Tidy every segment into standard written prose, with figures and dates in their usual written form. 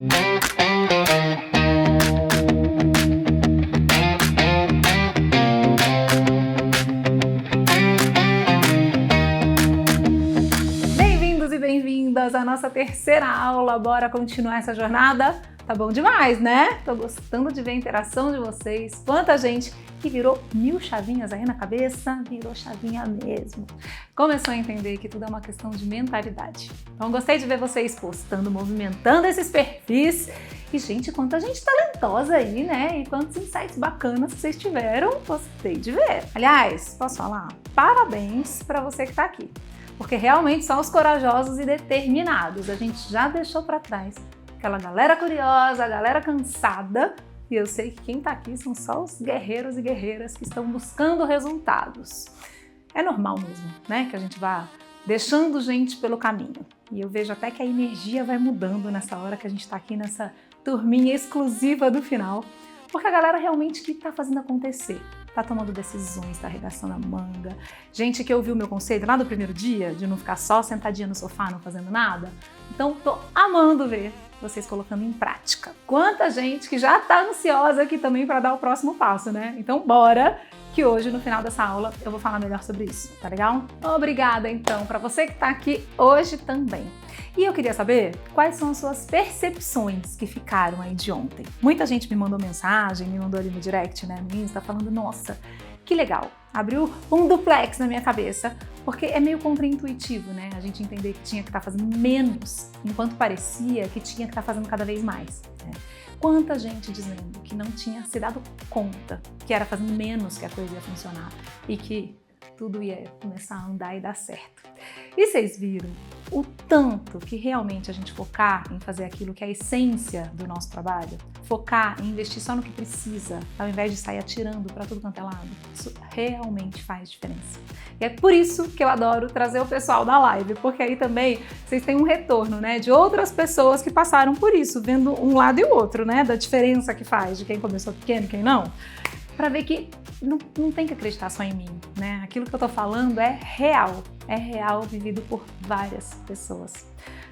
Bem-vindos e bem-vindas à nossa terceira aula. Bora continuar essa jornada? Tá bom demais, né? Tô gostando de ver a interação de vocês. Quanta gente que virou 1000 chavinhas aí na cabeça, virou chavinha mesmo. Começou a entender que tudo é uma questão de mentalidade. Então gostei de ver vocês postando, movimentando esses perfis. E gente, quanta gente talentosa aí, né? E quantos insights bacanas vocês tiveram. Gostei de ver. Aliás, posso falar? Parabéns para você que tá aqui. Porque realmente são os corajosos e determinados. A gente já deixou para trás aquela galera curiosa, a galera cansada, e eu sei que quem tá aqui são só os guerreiros e guerreiras que estão buscando resultados. É normal mesmo, né, que a gente vá deixando gente pelo caminho. E eu vejo até que a energia vai mudando nessa hora que a gente tá aqui nessa turminha exclusiva do final, porque a galera realmente que tá fazendo acontecer. Tá tomando decisões, tá arregaçando a manga. Gente que ouviu o meu conselho lá do primeiro dia, de não ficar só sentadinha no sofá, não fazendo nada. Então, tô amando ver vocês colocando em prática. Quanta gente que já tá ansiosa aqui também para dar o próximo passo, né? Então, bora! Que hoje, no final dessa aula, eu vou falar melhor sobre isso, tá legal? Obrigada, então, para você que tá aqui hoje também. E eu queria saber quais são as suas percepções que ficaram aí de ontem. Muita gente me mandou mensagem, me mandou ali no direct, né, no Insta, falando, nossa, que legal, abriu um duplex na minha cabeça, porque é meio contraintuitivo, né, a gente entender que tinha que estar fazendo menos, enquanto parecia que tinha que estar fazendo cada vez mais, né? Quanta gente dizendo que não tinha se dado conta que era fazendo menos que a coisa ia funcionar e que tudo ia começar a andar e dar certo. E vocês viram o tanto que realmente a gente focar em fazer aquilo que é a essência do nosso trabalho, focar em investir só no que precisa, ao invés de sair atirando para tudo quanto é lado, isso realmente faz diferença. E é por isso que eu adoro trazer o pessoal da live, porque aí também vocês têm um retorno, né, de outras pessoas que passaram por isso, vendo um lado e o outro, né, da diferença que faz de quem começou pequeno e quem não, para ver que não tem que acreditar só em mim, né? Aquilo que eu tô falando é real vivido por várias pessoas.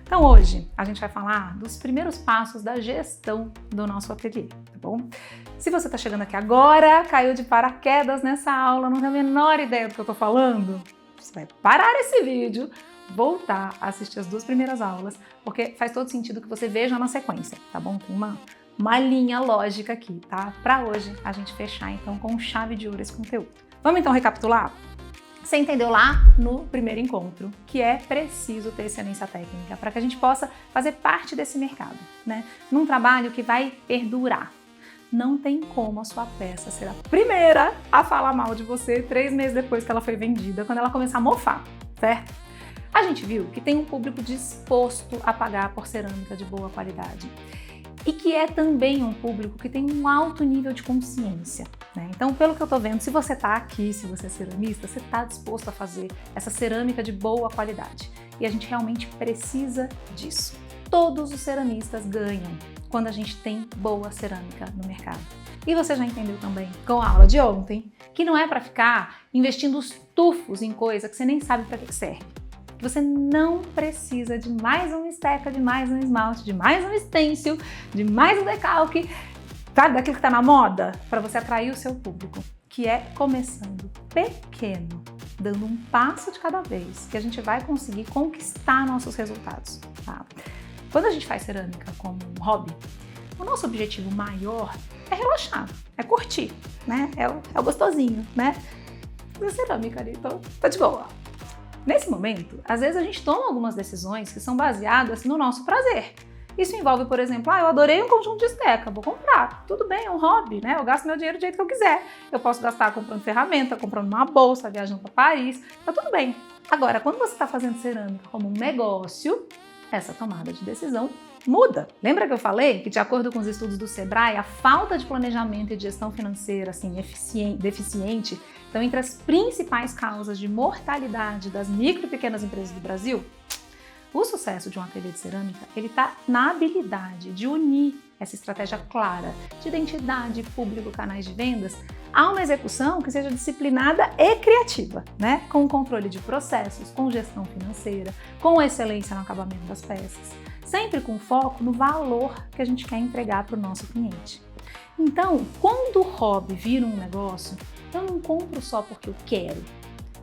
Então hoje a gente vai falar dos primeiros passos da gestão do nosso ateliê, tá bom? Se você tá chegando aqui agora, caiu de paraquedas nessa aula, não tem a menor ideia do que eu tô falando, você vai parar esse vídeo, voltar a assistir as 2 primeiras aulas, porque faz todo sentido que você veja na sequência, tá bom? Tem uma linha lógica aqui, tá? Para hoje a gente fechar então com chave de ouro esse conteúdo. Vamos então recapitular? Você entendeu lá no primeiro encontro que é preciso ter excelência técnica para que a gente possa fazer parte desse mercado, né? Num trabalho que vai perdurar. Não tem como a sua peça ser a primeira a falar mal de você 3 meses depois que ela foi vendida, quando ela começar a mofar, certo? A gente viu que tem um público disposto a pagar por cerâmica de boa qualidade. E que é também um público que tem um alto nível de consciência, né? Então, pelo que eu tô vendo, se você tá aqui, se você é ceramista, você tá disposto a fazer essa cerâmica de boa qualidade. E a gente realmente precisa disso. Todos os ceramistas ganham quando a gente tem boa cerâmica no mercado. E você já entendeu também, com a aula de ontem, que não é para ficar investindo os tufos em coisa que você nem sabe para que serve. Você não precisa de mais uma esteca, de mais um esmalte, de mais um stencil, de mais um decalque, sabe, daquilo que está na moda, para você atrair o seu público, que é começando pequeno, dando um passo de cada vez, que a gente vai conseguir conquistar nossos resultados, tá? Quando a gente faz cerâmica como um hobby, o nosso objetivo maior é relaxar, é curtir, né? É o gostosinho, né? A cerâmica ali, tá de boa. Nesse momento, às vezes a gente toma algumas decisões que são baseadas no nosso prazer. Isso envolve, por exemplo, eu adorei um conjunto de esteca, vou comprar. Tudo bem, é um hobby, né? Eu gasto meu dinheiro do jeito que eu quiser. Eu posso gastar comprando ferramenta, comprando uma bolsa, viajando para Paris, tá tudo bem. Agora, quando você está fazendo cerâmica como um negócio, essa tomada de decisão muda. Lembra que eu falei que, de acordo com os estudos do Sebrae, a falta de planejamento e de gestão financeira deficiente estão entre as principais causas de mortalidade das micro e pequenas empresas do Brasil? O sucesso de um ateliê de cerâmica, ele está na habilidade de unir essa estratégia clara de identidade, público, canais de vendas, a uma execução que seja disciplinada e criativa, né? Com controle de processos, com gestão financeira, com excelência no acabamento das peças. sempre com foco no valor que a gente quer entregar para o nosso cliente. Então, quando o hobby vira um negócio, eu não compro só porque eu quero.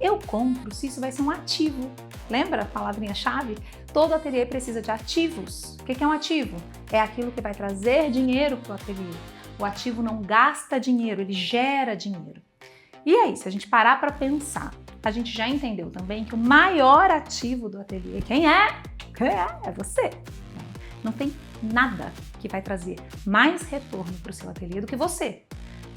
Eu compro se isso vai ser um ativo. Lembra a palavrinha-chave? Todo ateliê precisa de ativos. O que é um ativo? É aquilo que vai trazer dinheiro para o ateliê. O ativo não gasta dinheiro, ele gera dinheiro. E aí, se a gente parar para pensar, a gente já entendeu também que o maior ativo do ateliê, quem é? É você. Não tem nada que vai trazer mais retorno para o seu ateliê do que você.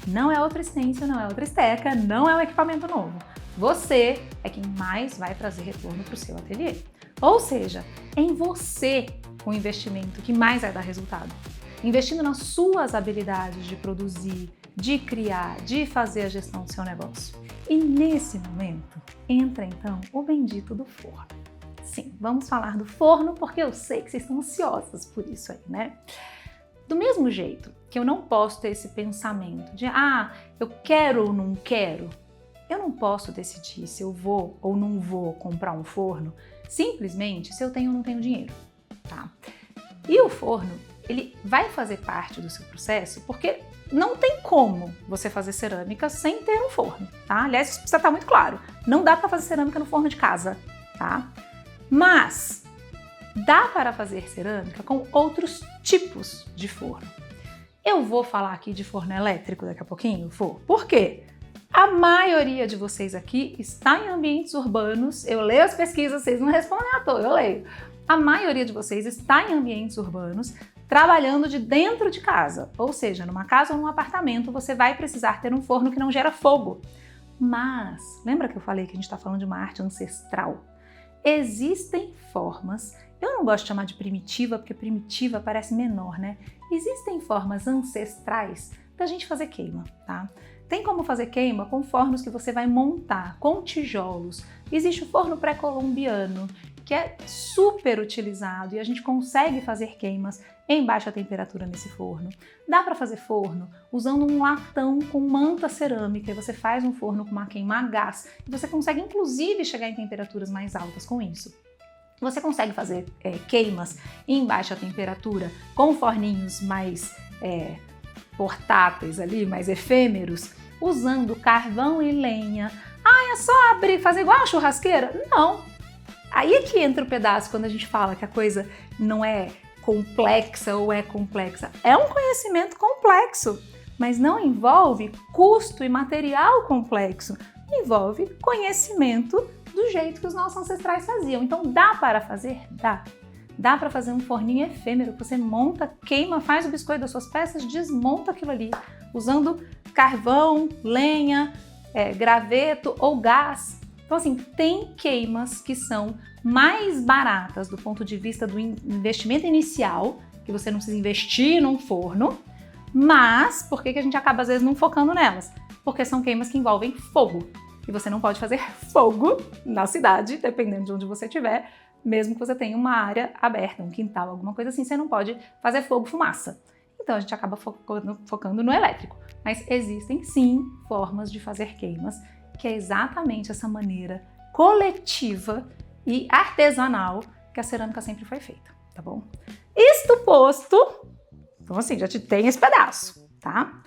Não é outra stencil, não é outra esteca, não é um equipamento novo. Você é quem mais vai trazer retorno para o seu ateliê. Ou seja, é em você o investimento que mais vai dar resultado. Investindo nas suas habilidades de produzir, de criar, de fazer a gestão do seu negócio. E nesse momento, entra então o bendito do forno. Sim, vamos falar do forno porque eu sei que vocês estão ansiosas por isso aí, né? Do mesmo jeito que eu não posso ter esse pensamento de eu quero ou não quero, eu não posso decidir se eu vou ou não vou comprar um forno simplesmente se eu tenho ou não tenho dinheiro, tá? E o forno, ele vai fazer parte do seu processo porque não tem como você fazer cerâmica sem ter um forno, tá? Aliás, isso precisa estar muito claro. Não dá para fazer cerâmica no forno de casa, tá? Mas dá para fazer cerâmica com outros tipos de forno. Eu vou falar aqui de forno elétrico daqui a pouquinho, Por quê? A maioria de vocês aqui está em ambientes urbanos. Eu leio as pesquisas, vocês não respondem à toa, eu leio. A maioria de vocês está em ambientes urbanos, trabalhando de dentro de casa. Ou seja, numa casa ou num apartamento, você vai precisar ter um forno que não gera fogo. Mas, lembra que eu falei que a gente está falando de uma arte ancestral? Existem formas, eu não gosto de chamar de primitiva, porque primitiva parece menor, né? Existem formas ancestrais da gente fazer queima, tá? Tem como fazer queima com fornos que você vai montar, com tijolos. Existe o forno pré-colombiano, que é super utilizado e a gente consegue fazer queimas em baixa temperatura nesse forno. Dá para fazer forno usando um latão com manta cerâmica e você faz um forno com uma queima a gás e você consegue inclusive chegar em temperaturas mais altas com isso. Você consegue fazer queimas em baixa temperatura com forninhos mais portáteis ali, mais efêmeros, usando carvão e lenha. É só abrir, fazer igual a churrasqueira? Não! Aí é que entra o pedaço quando a gente fala que a coisa não é complexa ou é complexa. É um conhecimento complexo, mas não envolve custo e material complexo. Envolve conhecimento do jeito que os nossos ancestrais faziam. Então dá para fazer? Dá. Dá para fazer um forninho efêmero, você monta, queima, faz o biscoito das suas peças, desmonta aquilo ali, usando carvão, lenha, graveto ou gás. Então assim, tem queimas que são mais baratas do ponto de vista do investimento inicial, que você não precisa investir num forno, mas por que a gente acaba às vezes não focando nelas? Porque são queimas que envolvem fogo, e você não pode fazer fogo na cidade, dependendo de onde você estiver, mesmo que você tenha uma área aberta, um quintal, alguma coisa assim, você não pode fazer fogo, fumaça. Então a gente acaba focando no elétrico. Mas existem sim formas de fazer queimas, que é exatamente essa maneira coletiva e artesanal que a cerâmica sempre foi feita, tá bom? Isto posto, então assim, já te tem esse pedaço, tá?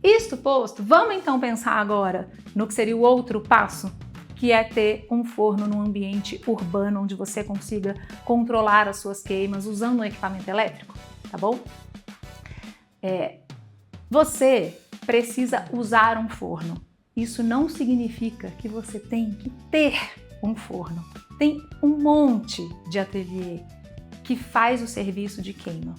Isto posto, vamos então pensar agora no que seria o outro passo, que é ter um forno num ambiente urbano onde você consiga controlar as suas queimas usando um equipamento elétrico, tá bom? Você precisa usar um forno. Isso não significa que você tem que ter um forno. Tem um monte de ateliê que faz o serviço de queima.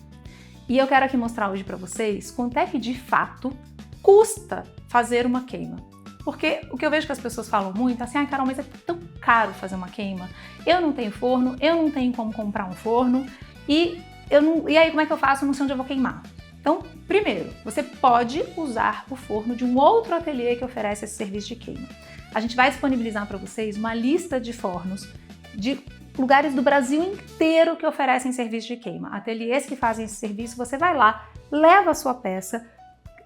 E eu quero aqui mostrar hoje para vocês quanto é que de fato custa fazer uma queima. Porque o que eu vejo que as pessoas falam muito é assim, Carol, mas é tão caro fazer uma queima. Eu não tenho forno, eu não tenho como comprar um forno e aí como é que eu faço? Eu não sei onde eu vou queimar. Então, primeiro, você pode usar o forno de um outro ateliê que oferece esse serviço de queima. A gente vai disponibilizar para vocês uma lista de fornos de lugares do Brasil inteiro que oferecem serviço de queima. Ateliês que fazem esse serviço, você vai lá, leva a sua peça,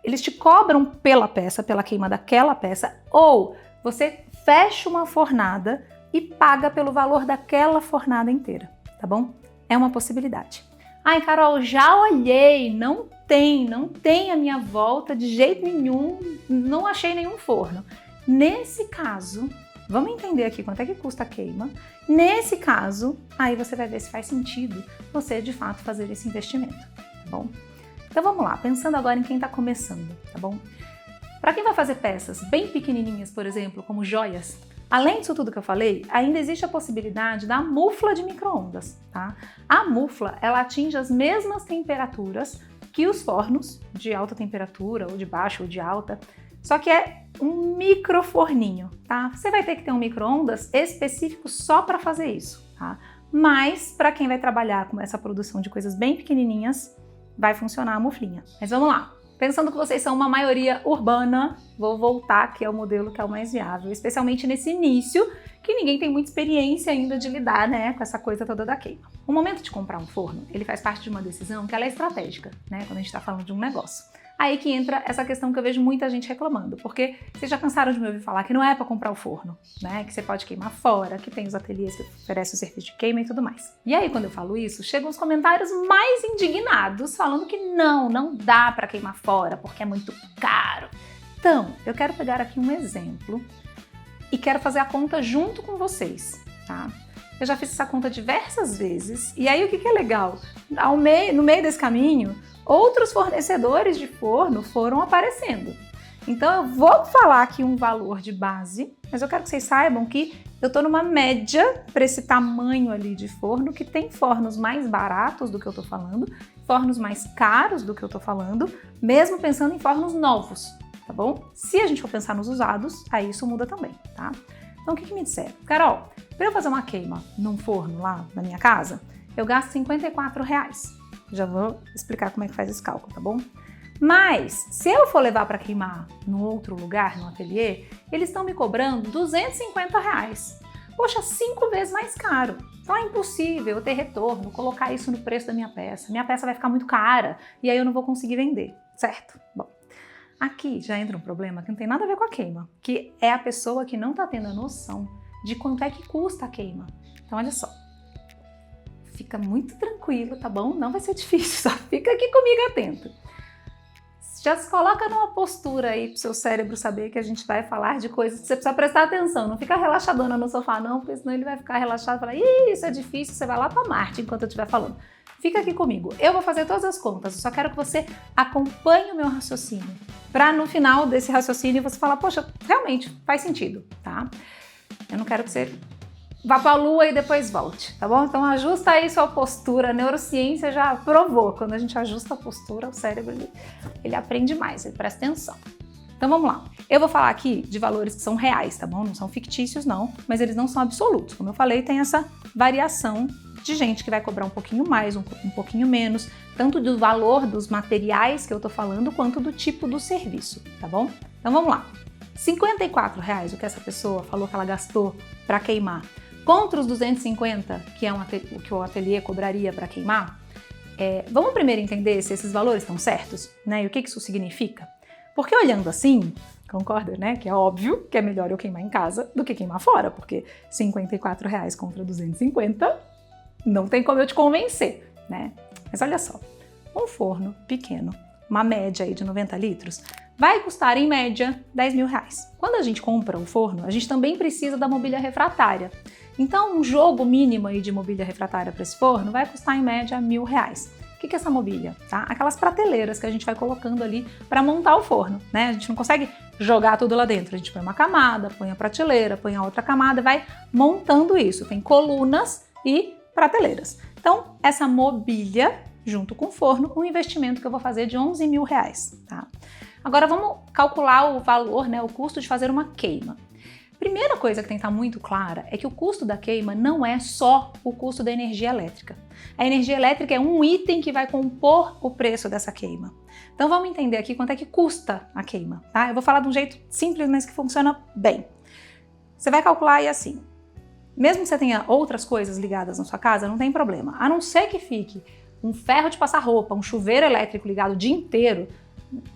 eles te cobram pela peça, pela queima daquela peça, ou você fecha uma fornada e paga pelo valor daquela fornada inteira, tá bom? É uma possibilidade. Ai, Carol, já olhei, não tem a minha volta de jeito nenhum, não achei nenhum forno. Nesse caso, vamos entender aqui quanto é que custa a queima. Nesse caso, aí você vai ver se faz sentido você de fato fazer esse investimento, tá bom? Então vamos lá, pensando agora em quem está começando, tá bom? Para quem vai fazer peças bem pequenininhas, por exemplo, como joias, além disso tudo que eu falei, ainda existe a possibilidade da mufla de micro-ondas, tá? A mufla, ela atinge as mesmas temperaturas que os fornos de alta temperatura, ou de baixa ou de alta, só que é um microforninho, tá? Você vai ter que ter um micro-ondas específico só para fazer isso, tá? Mas para quem vai trabalhar com essa produção de coisas bem pequenininhas, vai funcionar a muflinha. Mas vamos lá. Pensando que vocês são uma maioria urbana, vou voltar aqui ao modelo que é o mais viável, especialmente nesse início, que ninguém tem muita experiência ainda de lidar, né, com essa coisa toda da queima. O momento de comprar um forno, ele faz parte de uma decisão que ela é estratégica, né, quando a gente está falando de um negócio. Aí que entra essa questão que eu vejo muita gente reclamando, porque vocês já cansaram de me ouvir falar que não é para comprar o forno, né? Que você pode queimar fora, que tem os ateliês que oferecem o serviço de queima e tudo mais. E aí, quando eu falo isso, chegam os comentários mais indignados, falando que não dá para queimar fora, porque é muito caro. Então, eu quero pegar aqui um exemplo e quero fazer a conta junto com vocês, tá? Eu já fiz essa conta diversas vezes, e aí o que é legal? No meio desse caminho, outros fornecedores de forno foram aparecendo. Então eu vou falar aqui um valor de base, mas eu quero que vocês saibam que eu estou numa média para esse tamanho ali de forno, que tem fornos mais baratos do que eu estou falando, fornos mais caros do que eu estou falando, mesmo pensando em fornos novos, tá bom? Se a gente for pensar nos usados, aí isso muda também, tá? Então o que me disseram? Carol, para eu fazer uma queima num forno lá na minha casa, eu gasto R$54. Já vou explicar como é que faz esse cálculo, tá bom? Mas, se eu for levar para queimar no outro lugar, no ateliê, eles estão me cobrando R$250. Poxa, 5 vezes mais caro. Então é impossível eu ter retorno, colocar isso no preço da minha peça. Minha peça vai ficar muito cara e aí eu não vou conseguir vender, certo? Bom, aqui já entra um problema que não tem nada a ver com a queima, que é a pessoa que não está tendo a noção de quanto é que custa a queima. Então olha só. Fica muito tranquilo, tá bom? Não vai ser difícil, só fica aqui comigo atento. Já se coloca numa postura aí pro seu cérebro saber que a gente vai falar de coisas que você precisa prestar atenção. Não fica relaxadona no sofá não, porque senão ele vai ficar relaxado e falar, ih, isso é difícil, você vai lá pra Marte enquanto eu estiver falando. Fica aqui comigo, eu vou fazer todas as contas, eu só quero que você acompanhe o meu raciocínio, pra no final desse raciocínio você falar, poxa, realmente faz sentido, tá? Eu não quero que você vá para a lua e depois volte, tá bom? Então ajusta aí sua postura, a neurociência já provou, quando a gente ajusta a postura, o cérebro ele aprende mais, ele presta atenção. Então vamos lá, eu vou falar aqui de valores que são reais, tá bom? Não são fictícios não, mas eles não são absolutos, como eu falei, tem essa variação de gente que vai cobrar um pouquinho mais, um pouquinho menos, tanto do valor dos materiais que eu tô falando, quanto do tipo do serviço, tá bom? Então vamos lá, R$54, o que essa pessoa falou que ela gastou para queimar, contra os 250 que o ateliê cobraria para queimar, vamos primeiro entender se esses valores estão certos, né? E o que isso significa? Porque olhando assim, concorda, né? Que é óbvio que é melhor eu queimar em casa do que queimar fora, porque R$54 contra 250 não tem como eu te convencer, né? Mas olha só, um forno pequeno, uma média aí de 90 litros, vai custar em média R$10.000. Quando a gente compra um forno, a gente também precisa da mobília refratária. Então, um jogo mínimo aí de mobília refratária para esse forno vai custar em média R$1.000. O que é essa mobília? Tá? Aquelas prateleiras que a gente vai colocando ali para montar o forno, né? A gente não consegue jogar tudo lá dentro. A gente põe uma camada, põe a prateleira, põe a outra camada, vai montando isso. Tem colunas e prateleiras. Então, essa mobília, junto com o forno, um investimento que eu vou fazer de R$11.000, tá? Agora vamos calcular o valor, né, o custo de fazer uma queima. Primeira coisa que tem que estar muito clara é que o custo da queima não é só o custo da energia elétrica. A energia elétrica é um item que vai compor o preço dessa queima. Então vamos entender aqui quanto é que custa a queima, tá? Eu vou falar de um jeito simples, mas que funciona bem. Você vai calcular aí assim, mesmo que você tenha outras coisas ligadas na sua casa, não tem problema. A não ser que fique um ferro de passar roupa, um chuveiro elétrico ligado o dia inteiro,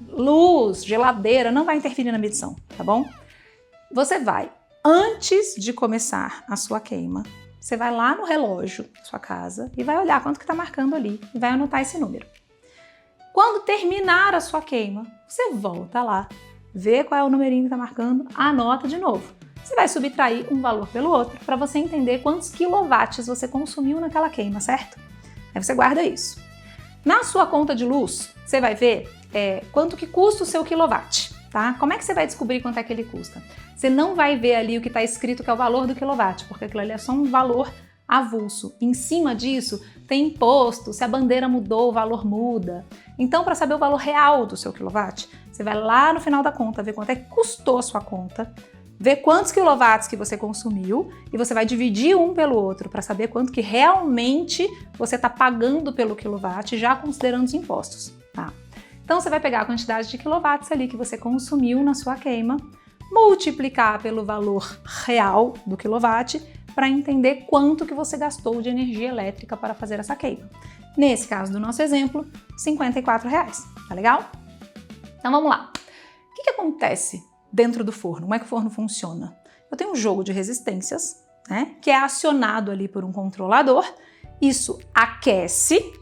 luz, geladeira, não vai interferir na medição, tá bom? Você vai, antes de começar a sua queima, você vai lá no relógio da sua casa e vai olhar quanto que está marcando ali e vai anotar esse número. Quando terminar a sua queima, você volta lá, vê qual é o numerinho que está marcando, anota de novo. Você vai subtrair um valor pelo outro para você entender quantos quilowatts você consumiu naquela queima, certo? Aí você guarda isso. Na sua conta de luz, você vai ver quanto que custa o seu quilowatt, tá? Como é que você vai descobrir quanto é que ele custa? Você não vai ver ali o que está escrito que é o valor do quilowatt, porque aquilo ali é só um valor avulso. Em cima disso tem imposto, se a bandeira mudou, o valor muda. Então, para saber o valor real do seu quilowatt, você vai lá no final da conta, ver quanto é que custou a sua conta, ver quantos quilowatts que você consumiu e você vai dividir um pelo outro para saber quanto que realmente você está pagando pelo quilowatt, já considerando os impostos, tá? Então, você vai pegar a quantidade de quilowatts ali que você consumiu na sua queima, multiplicar pelo valor real do quilowatt para entender quanto que você gastou de energia elétrica para fazer essa queima. Nesse caso do nosso exemplo, R$54, tá legal? Então vamos lá. O que acontece dentro do forno? Como é que o forno funciona? Eu tenho um jogo de resistências, né, que é acionado ali por um controlador. Isso aquece,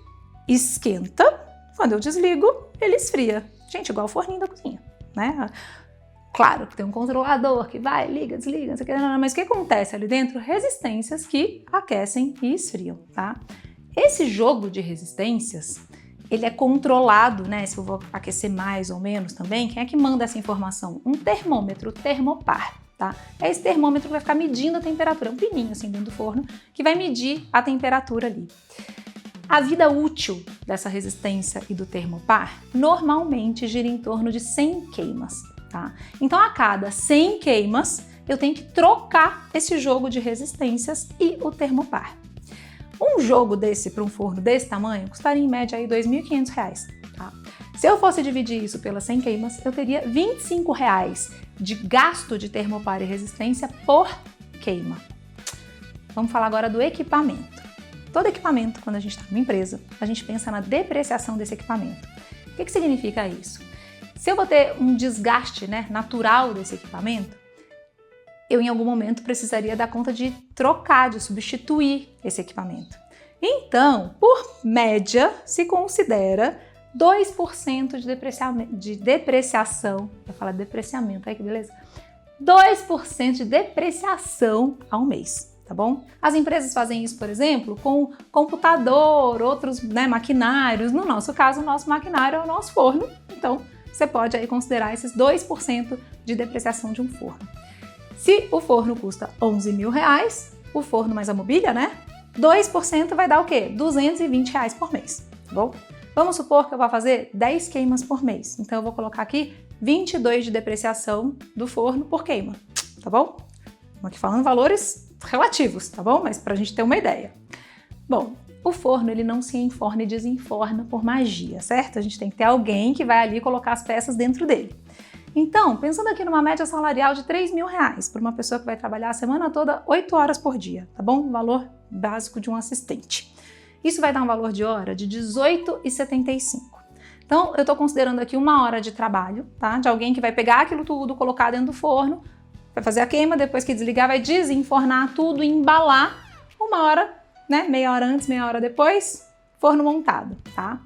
esquenta. Quando eu desligo, ele esfria. Gente, igual o forninho da cozinha, né? Claro que tem um controlador que vai, liga, desliga, não sei o que, mas o que acontece ali dentro? Resistências que aquecem e esfriam, tá? Esse jogo de resistências, ele é controlado, né? Se eu vou aquecer mais ou menos também, quem é que manda essa informação? Um termômetro, termopar, tá? É esse termômetro que vai ficar medindo a temperatura, um pininho assim dentro do forno, que vai medir a temperatura ali. A vida útil dessa resistência e do termopar normalmente gira em torno de 100 queimas. Tá? Então, a cada 100 queimas, eu tenho que trocar esse jogo de resistências e o termopar. Um jogo desse para um forno desse tamanho custaria em média aí R$2.500. Tá? Se eu fosse dividir isso pelas 100 queimas, eu teria R$25 de gasto de termopar e resistência por queima. Vamos falar agora do equipamento. Todo equipamento, quando a gente está numa empresa, a gente pensa na depreciação desse equipamento. O que significa isso? Se eu vou ter um desgaste, né, natural desse equipamento, eu em algum momento precisaria dar conta de trocar, de substituir esse equipamento. Então, por média, se considera 2% de depreciação, eu falar depreciamento, aí que beleza? 2% de depreciação ao mês, tá bom? As empresas fazem isso, por exemplo, com computador, outros, né, maquinários. No nosso caso, o nosso maquinário é o nosso forno, então você pode aí considerar esses 2% de depreciação de um forno. Se o forno custa R$11.000, o forno mais a mobília, né? 2% vai dar o quê? R$220 por mês, tá bom? Vamos supor que eu vou fazer 10 queimas por mês. Então eu vou colocar aqui 22 de depreciação do forno por queima, tá bom? Estamos aqui falando valores relativos, tá bom? Mas pra gente ter uma ideia. Bom, o forno, ele não se enforna e desenforna por magia, certo? A gente tem que ter alguém que vai ali colocar as peças dentro dele. Então, pensando aqui numa média salarial de R$3.000 para uma pessoa que vai trabalhar a semana toda 8 horas por dia, tá bom? O valor básico de um assistente. Isso vai dar um valor de hora de R$18,75. Então, eu estou considerando aqui 1 hora de trabalho, tá? De alguém que vai pegar aquilo tudo, colocar dentro do forno, vai fazer a queima, depois que desligar, vai desenfornar tudo e embalar 1 hora, né? Meia hora antes, meia hora depois, forno montado, tá?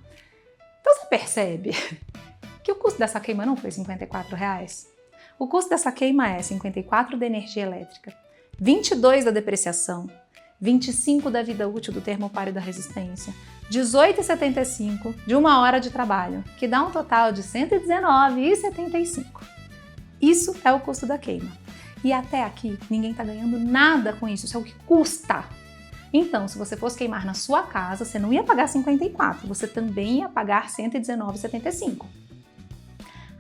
Então você percebe que o custo dessa queima não foi R$54. O custo dessa queima é 54 da energia elétrica, 22 da depreciação, 25 da vida útil do termopar e da resistência, 18,75 de 1 hora de trabalho, que dá um total de 119,75. Isso é o custo da queima. E até aqui ninguém está ganhando nada com isso, isso é o que custa. Então, se você fosse queimar na sua casa, você não ia pagar 54, você também ia pagar 119,75.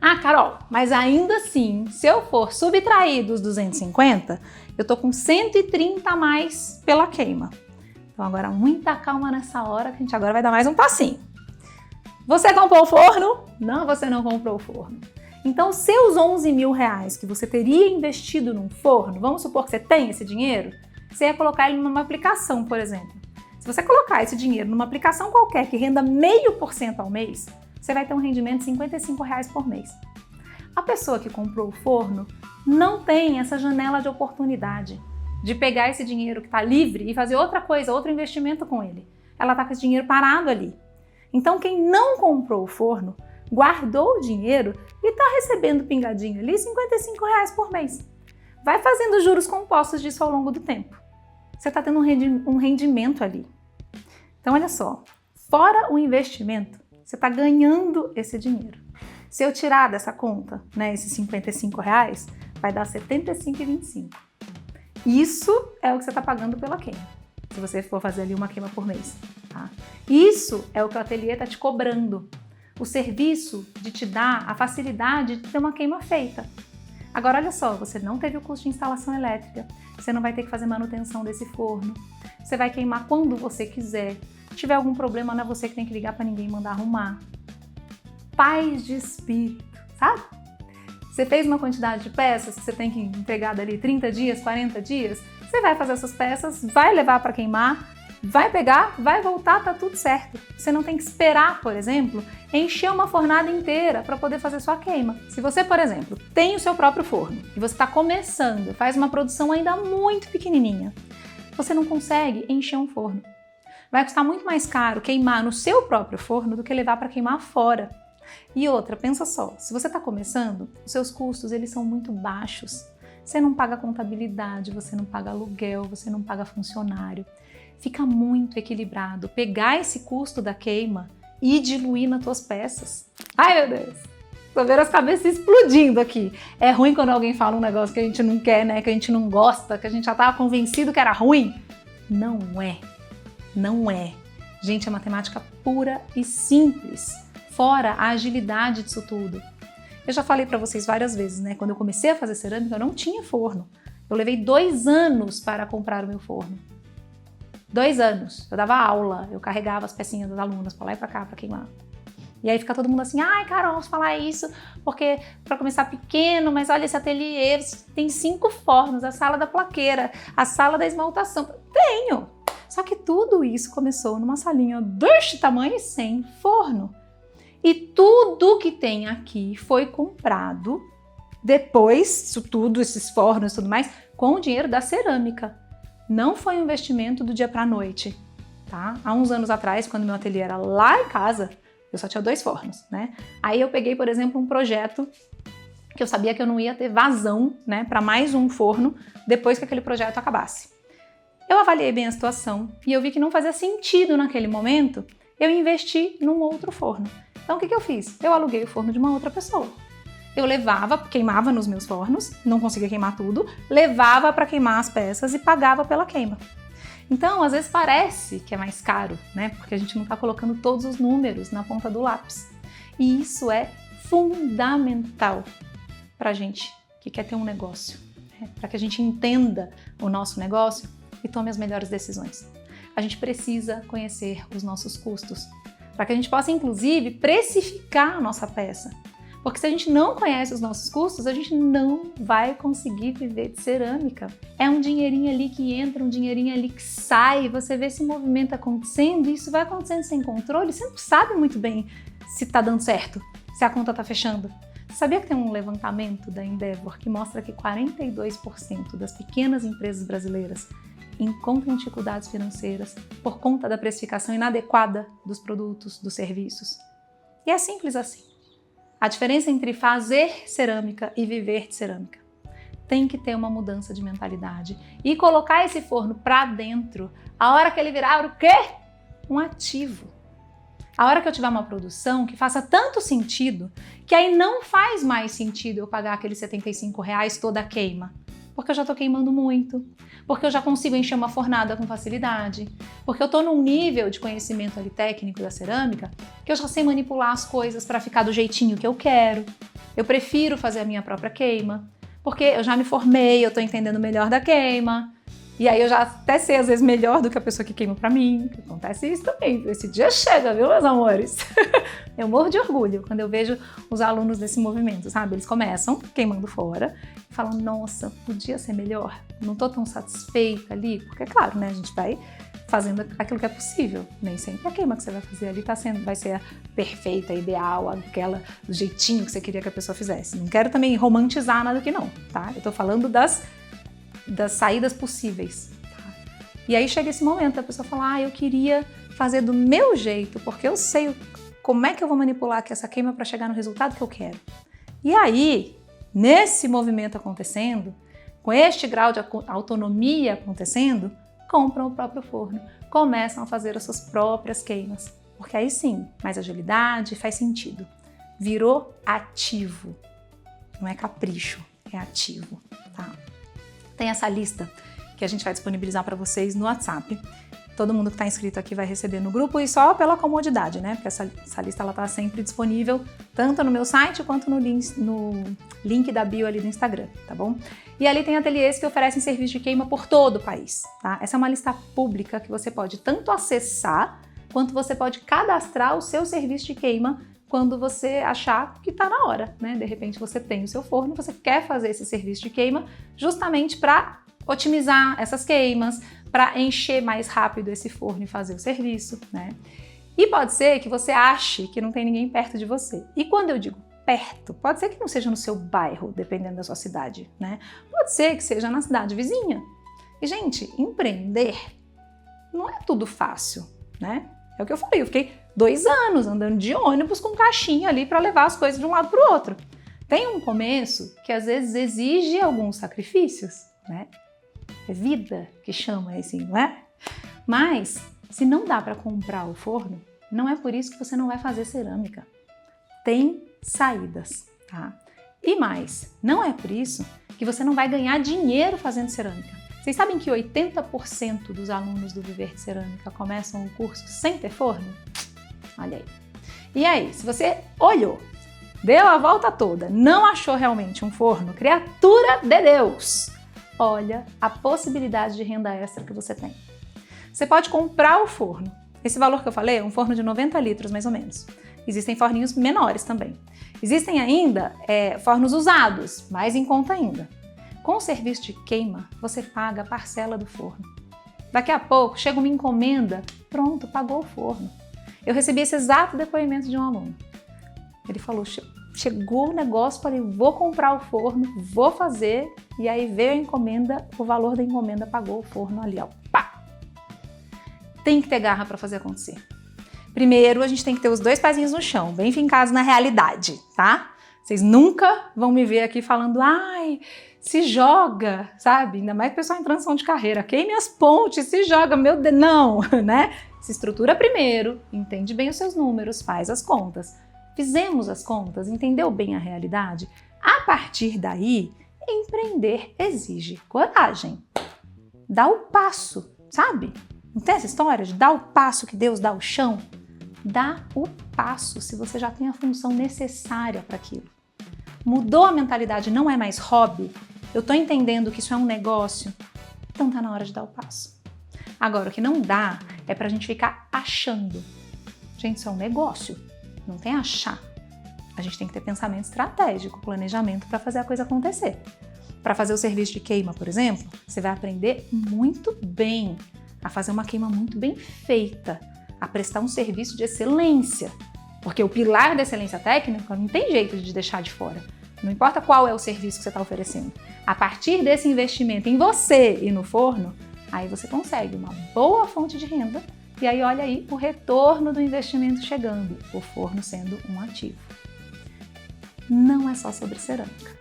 Ah, Carol, mas ainda assim, se eu for subtrair dos 250, eu tô com 130 a mais pela queima. Então agora muita calma nessa hora, que a gente agora vai dar mais um passinho. Você comprou o forno? Não, você não comprou o forno. Então, seus R$11.000 que você teria investido num forno, vamos supor que você tem esse dinheiro, você ia colocar ele numa aplicação, por exemplo. Se você colocar esse dinheiro numa aplicação qualquer que renda 0,5% ao mês, você vai ter um rendimento de R$55 por mês. A pessoa que comprou o forno não tem essa janela de oportunidade. de pegar esse dinheiro que está livre e fazer outra coisa, outro investimento com ele. Ela está com esse dinheiro parado ali. Então quem não comprou o forno, guardou o dinheiro e está recebendo pingadinho ali R$55 por mês. Vai fazendo juros compostos disso ao longo do tempo. Você está tendo um rendimento ali. Então olha só, fora o investimento, você está ganhando esse dinheiro. Se eu tirar dessa conta, né, esses R$55, vai dar R$75,25. Isso é o que você está pagando pela queima, se você for fazer ali uma queima por mês. Tá? Isso é o que o ateliê está te cobrando. O serviço de te dar a facilidade de ter uma queima feita. Agora olha só, você não teve o custo de instalação elétrica, você não vai ter que fazer manutenção desse forno, você vai queimar quando você quiser. Se tiver algum problema, não é você que tem que ligar para ninguém mandar arrumar. Paz de espírito, sabe? Você fez uma quantidade de peças que você tem que entregar dali 30 dias, 40 dias, você vai fazer essas peças, vai levar para queimar, vai pegar, vai voltar, tá tudo certo. Você não tem que esperar, por exemplo, encher uma fornada inteira para poder fazer sua queima. Se você, por exemplo, tem o seu próprio forno e você está começando, faz uma produção ainda muito pequenininha, você não consegue encher um forno. Vai custar muito mais caro queimar no seu próprio forno do que levar para queimar fora. E outra, pensa só, se você está começando, os seus custos eles são muito baixos. Você não paga contabilidade, você não paga aluguel, você não paga funcionário. Fica muito equilibrado pegar esse custo da queima e diluir nas tuas peças. Ai, meu Deus! Tô vendo as cabeças explodindo aqui. É ruim quando alguém fala um negócio que a gente não quer, né? Que a gente não gosta, que a gente já estava convencido que era ruim. Não é. Não é. Gente, é matemática pura e simples. Fora a agilidade disso tudo. Eu já falei para vocês várias vezes, né? Quando eu comecei a fazer cerâmica, eu não tinha forno. Eu levei 2 anos para comprar o meu forno. 2 anos. Eu dava aula, eu carregava as pecinhas das alunas para lá e para cá para queimar. E aí fica todo mundo assim, ai Carol, vamos falar isso, porque para começar pequeno, mas olha esse ateliê, tem 5 fornos, a sala da plaqueira, a sala da esmaltação. Tenho! Só que tudo isso começou numa salinha deste tamanho sem forno. E tudo que tem aqui foi comprado depois, isso tudo, esses fornos e tudo mais, com o dinheiro da cerâmica. Não foi um investimento do dia para a noite, tá? Há uns anos atrás, quando meu ateliê era lá em casa, eu só tinha 2 fornos, né? Aí eu peguei, por exemplo, um projeto que eu sabia que eu não ia ter vazão, né, para mais um forno depois que aquele projeto acabasse. Eu avaliei bem a situação e eu vi que não fazia sentido naquele momento eu investir num outro forno. Então o que eu fiz? Eu aluguei o forno de uma outra pessoa. Eu levava, queimava nos meus fornos, não conseguia queimar tudo, levava para queimar as peças e pagava pela queima. Então, às vezes parece que é mais caro, né? Porque a gente não está colocando todos os números na ponta do lápis. E isso é fundamental para a gente que quer ter um negócio, né? Para que a gente entenda o nosso negócio e tome as melhores decisões. A gente precisa conhecer os nossos custos, para que a gente possa, inclusive, precificar a nossa peça. Porque se a gente não conhece os nossos custos, a gente não vai conseguir viver de cerâmica. É um dinheirinho ali que entra, um dinheirinho ali que sai, você vê esse movimento acontecendo, e isso vai acontecendo sem controle, você não sabe muito bem se está dando certo, se a conta está fechando. Você sabia que tem um levantamento da Endeavor que mostra que 42% das pequenas empresas brasileiras encontram dificuldades financeiras por conta da precificação inadequada dos produtos, dos serviços? E é simples assim. A diferença entre fazer cerâmica e viver de cerâmica. Tem que ter uma mudança de mentalidade e colocar esse forno para dentro. A hora que ele virar o quê? Um ativo. A hora que eu tiver uma produção que faça tanto sentido que aí não faz mais sentido eu pagar aqueles R$75 toda a queima. Porque eu já estou queimando muito, porque eu já consigo encher uma fornada com facilidade, porque eu estou num nível de conhecimento ali técnico da cerâmica que eu já sei manipular as coisas para ficar do jeitinho que eu quero. Eu prefiro fazer a minha própria queima, porque eu já me formei, eu estou entendendo melhor da queima, e aí eu já até sei às vezes melhor do que a pessoa que queima para mim. Acontece isso também, esse dia chega, viu, meus amores? Eu morro de orgulho quando eu vejo os alunos desse movimento, sabe? Eles começam queimando fora e falam, nossa, podia ser melhor, não tô tão satisfeita ali, porque é claro, né, a gente vai fazendo aquilo que é possível, nem sempre a queima que você vai fazer ali vai ser a perfeita, ideal, aquela do jeitinho que você queria que a pessoa fizesse. Não quero também romantizar nada aqui não, tá? Eu tô falando das das saídas possíveis. Tá? E aí chega esse momento, a pessoa fala, eu queria fazer do meu jeito, porque eu sei como é que eu vou manipular aqui essa queima para chegar no resultado que eu quero. E aí, nesse movimento acontecendo, com este grau de autonomia acontecendo, compram o próprio forno, começam a fazer as suas próprias queimas, porque aí sim, mais agilidade, faz sentido. Virou ativo, não é capricho, é ativo, tá? Tem essa lista que a gente vai disponibilizar para vocês no WhatsApp. Todo mundo que está inscrito aqui vai receber no grupo e só pela comodidade, né? Porque essa lista ela tá sempre disponível tanto no meu site quanto no link da bio ali do Instagram, tá bom? E ali tem ateliês que oferecem serviço de queima por todo o país, tá? Essa é uma lista pública que você pode tanto acessar quanto você pode cadastrar o seu serviço de queima quando você achar que está na hora, né? De repente você tem o seu forno, você quer fazer esse serviço de queima justamente para otimizar essas queimas, para encher mais rápido esse forno e fazer o serviço, né? E pode ser que você ache que não tem ninguém perto de você. E quando eu digo perto, pode ser que não seja no seu bairro, dependendo da sua cidade, né? Pode ser que seja na cidade vizinha. E, gente, empreender não é tudo fácil, né? É o que eu falei, eu fiquei 2 anos andando de ônibus com caixinha ali para levar as coisas de um lado para o outro. Tem um começo que às vezes exige alguns sacrifícios, né? É vida que chama assim, não é? Mas se não dá para comprar o forno, não é por isso que você não vai fazer cerâmica. Tem saídas, tá? E mais, não é por isso que você não vai ganhar dinheiro fazendo cerâmica. Vocês sabem que 80% dos alunos do Viver de Cerâmica começam o curso sem ter forno? Olha aí. E aí, se você olhou, deu a volta toda, não achou realmente um forno, criatura de Deus, olha a possibilidade de renda extra que você tem. Você pode comprar o forno. Esse valor que eu falei é um forno de 90 litros, mais ou menos. Existem forninhos menores também. Existem ainda fornos usados, mais em conta ainda. Com o serviço de queima, você paga a parcela do forno. Daqui a pouco chega uma encomenda, pronto, pagou o forno. Eu recebi esse exato depoimento de um aluno. Ele falou, chegou o negócio, falei, vou comprar o forno, vou fazer, e aí veio a encomenda, o valor da encomenda pagou o forno ali, ó, pá! Tem que ter garra para fazer acontecer. Primeiro, a gente tem que ter os 2 pezinhos no chão, bem fincados na realidade, tá? Vocês nunca vão me ver aqui falando, ai, se joga, sabe? Ainda mais pessoal em transição de carreira, queime as pontes, se joga, meu Deus, não, né? Se estrutura primeiro, entende bem os seus números, faz as contas. Fizemos as contas, entendeu bem a realidade? A partir daí, empreender exige coragem. Dá o passo, sabe? Não tem essa história de dar o passo que Deus dá o chão? Dá o passo se você já tem a função necessária para aquilo. Mudou a mentalidade, não é mais hobby? Eu tô entendendo que isso é um negócio? Então tá na hora de dar o passo. Agora, o que não dá é pra gente ficar achando. Gente, isso é um negócio, não tem achar. A gente tem que ter pensamento estratégico, planejamento para fazer a coisa acontecer. Para fazer o serviço de queima, por exemplo, você vai aprender muito bem a fazer uma queima muito bem feita, a prestar um serviço de excelência. Porque o pilar da excelência técnica não tem jeito de deixar de fora. Não importa qual é o serviço que você está oferecendo. A partir desse investimento em você e no forno, aí você consegue uma boa fonte de renda e aí olha aí o retorno do investimento chegando, o forno sendo um ativo. Não é só sobre cerâmica.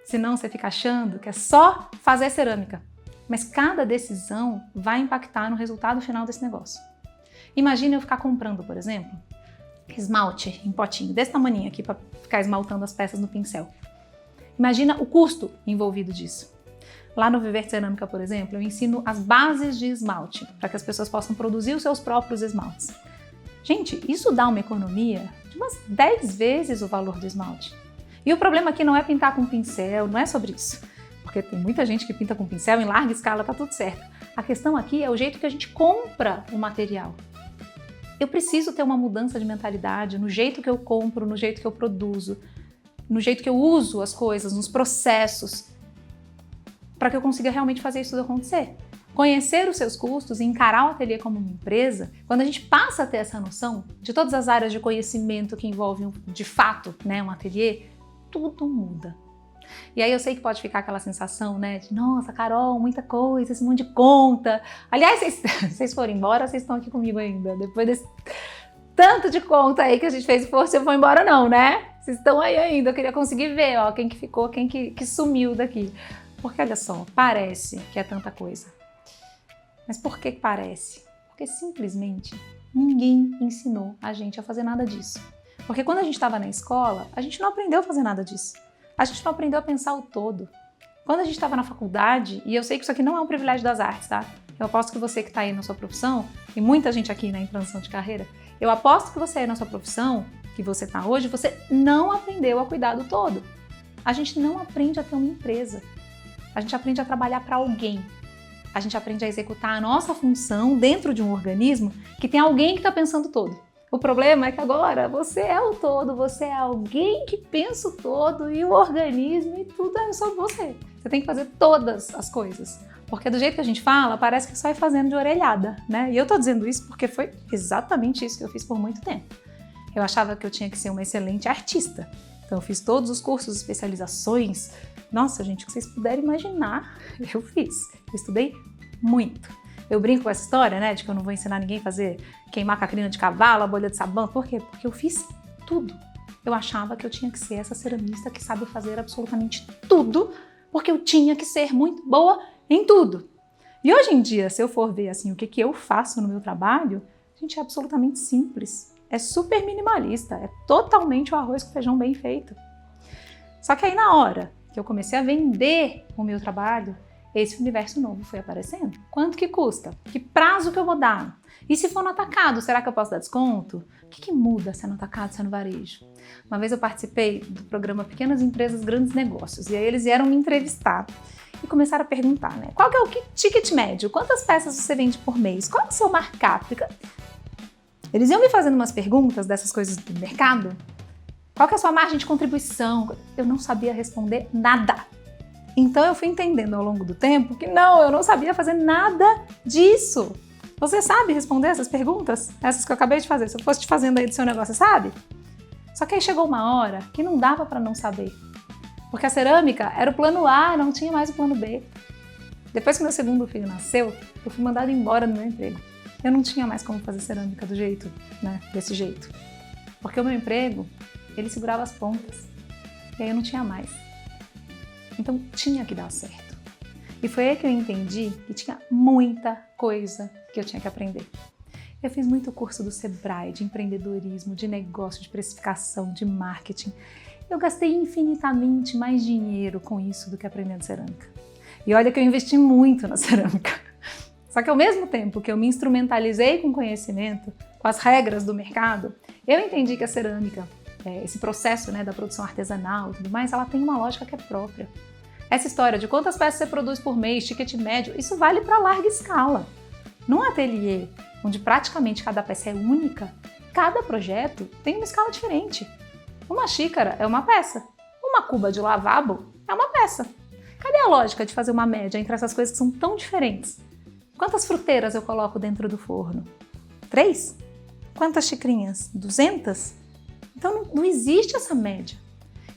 Senão você fica achando que é só fazer cerâmica. Mas cada decisão vai impactar no resultado final desse negócio. Imagina eu ficar comprando, por exemplo, esmalte em potinho, desse tamanho aqui, para ficar esmaltando as peças no pincel. Imagina o custo envolvido disso. Lá no Viver de Cerâmica, por exemplo, eu ensino as bases de esmalte, para que as pessoas possam produzir os seus próprios esmaltes. Gente, isso dá uma economia de umas 10 vezes o valor do esmalte. E o problema aqui não é pintar com pincel, não é sobre isso. Porque tem muita gente que pinta com pincel em larga escala, tá tudo certo. A questão aqui é o jeito que a gente compra o material. Eu preciso ter uma mudança de mentalidade no jeito que eu compro, no jeito que eu produzo, no jeito que eu uso as coisas, nos processos, para que eu consiga realmente fazer isso tudo acontecer. Conhecer os seus custos e encarar o ateliê como uma empresa, quando a gente passa a ter essa noção de todas as áreas de conhecimento que envolvem, de fato, um ateliê, tudo muda. E aí eu sei que pode ficar aquela sensação, né, de nossa, Carol, muita coisa, esse monte de conta. Aliás, vocês foram embora, vocês estão aqui comigo ainda, depois desse tanto de conta aí que a gente fez, você foi embora não, né? Vocês estão aí ainda, eu queria conseguir ver, ó, quem que ficou, quem que sumiu daqui. Porque olha só, parece que é tanta coisa. Mas por que parece? Porque simplesmente ninguém ensinou a gente a fazer nada disso. Porque quando a gente estava na escola, a gente não aprendeu a fazer nada disso. A gente não aprendeu a pensar o todo. Quando a gente estava na faculdade, e eu sei que isso aqui não é um privilégio das artes, tá? Eu aposto que você que está aí na sua profissão, e muita gente aqui em transição de carreira, eu aposto que você aí na sua profissão, que você está hoje, você não aprendeu a cuidar do todo. A gente não aprende a ter uma empresa. A gente aprende a trabalhar para alguém. A gente aprende a executar a nossa função dentro de um organismo que tem alguém que está pensando todo. O problema é que agora você é o todo, você é alguém que pensa o todo e o organismo e tudo é só você. Você tem que fazer todas as coisas. Porque do jeito que a gente fala, parece que só ir fazendo de orelhada, né? E eu tô dizendo isso porque foi exatamente isso que eu fiz por muito tempo. Eu achava que eu tinha que ser uma excelente artista. Então eu fiz todos os cursos, especializações. Nossa, gente, o que vocês puderem imaginar, eu fiz. Eu estudei muito. Eu brinco com essa história, né, de que eu não vou ensinar ninguém a fazer queimar cacrina de cavalo, a bolha de sabão. Por quê? Porque eu fiz tudo. Eu achava que eu tinha que ser essa ceramista que sabe fazer absolutamente tudo, porque eu tinha que ser muito boa em tudo. E hoje em dia, se eu for ver assim, o que eu faço no meu trabalho, gente, é absolutamente simples. É super minimalista, é totalmente o arroz com feijão bem feito. Só que aí na hora que eu comecei a vender o meu trabalho, esse universo novo foi aparecendo. Quanto que custa? Que prazo que eu vou dar? E se for no atacado, será que eu posso dar desconto? O que muda se é no atacado, se é no varejo? Uma vez eu participei do programa Pequenas Empresas, Grandes Negócios, e aí eles vieram me entrevistar e começaram a perguntar, né? Qual que é o ticket médio? Quantas peças você vende por mês? Qual é o seu markup? Eles iam me fazendo umas perguntas dessas coisas do mercado. Qual que é a sua margem de contribuição? Eu não sabia responder nada. Então eu fui entendendo ao longo do tempo que não, eu não sabia fazer nada disso. Você sabe responder essas perguntas? Essas que eu acabei de fazer. Se eu fosse te fazendo aí do seu negócio, você sabe? Só que aí chegou uma hora que não dava para não saber. Porque a cerâmica era o plano A, não tinha mais o plano B. Depois que meu segundo filho nasceu, eu fui mandada embora do meu emprego. Eu não tinha mais como fazer cerâmica do jeito, né, desse jeito. Porque o meu emprego, ele segurava as pontas. E aí eu não tinha mais. Então tinha que dar certo. E foi aí que eu entendi que tinha muita coisa que eu tinha que aprender. Eu fiz muito curso do Sebrae, de empreendedorismo, de negócio, de precificação, de marketing. Eu gastei infinitamente mais dinheiro com isso do que aprendendo cerâmica. E olha que eu investi muito na cerâmica. Só que ao mesmo tempo que eu me instrumentalizei com conhecimento, com as regras do mercado, eu entendi que a cerâmica, esse processo, né, da produção artesanal e tudo mais, ela tem uma lógica que é própria. Essa história de quantas peças você produz por mês, ticket médio, isso vale para larga escala. Num ateliê, onde praticamente cada peça é única, cada projeto tem uma escala diferente. Uma xícara é uma peça, uma cuba de lavabo é uma peça. Cadê a lógica de fazer uma média entre essas coisas que são tão diferentes? Quantas fruteiras eu coloco dentro do forno? 3? Quantas xicrinhas? 200? Então não existe essa média.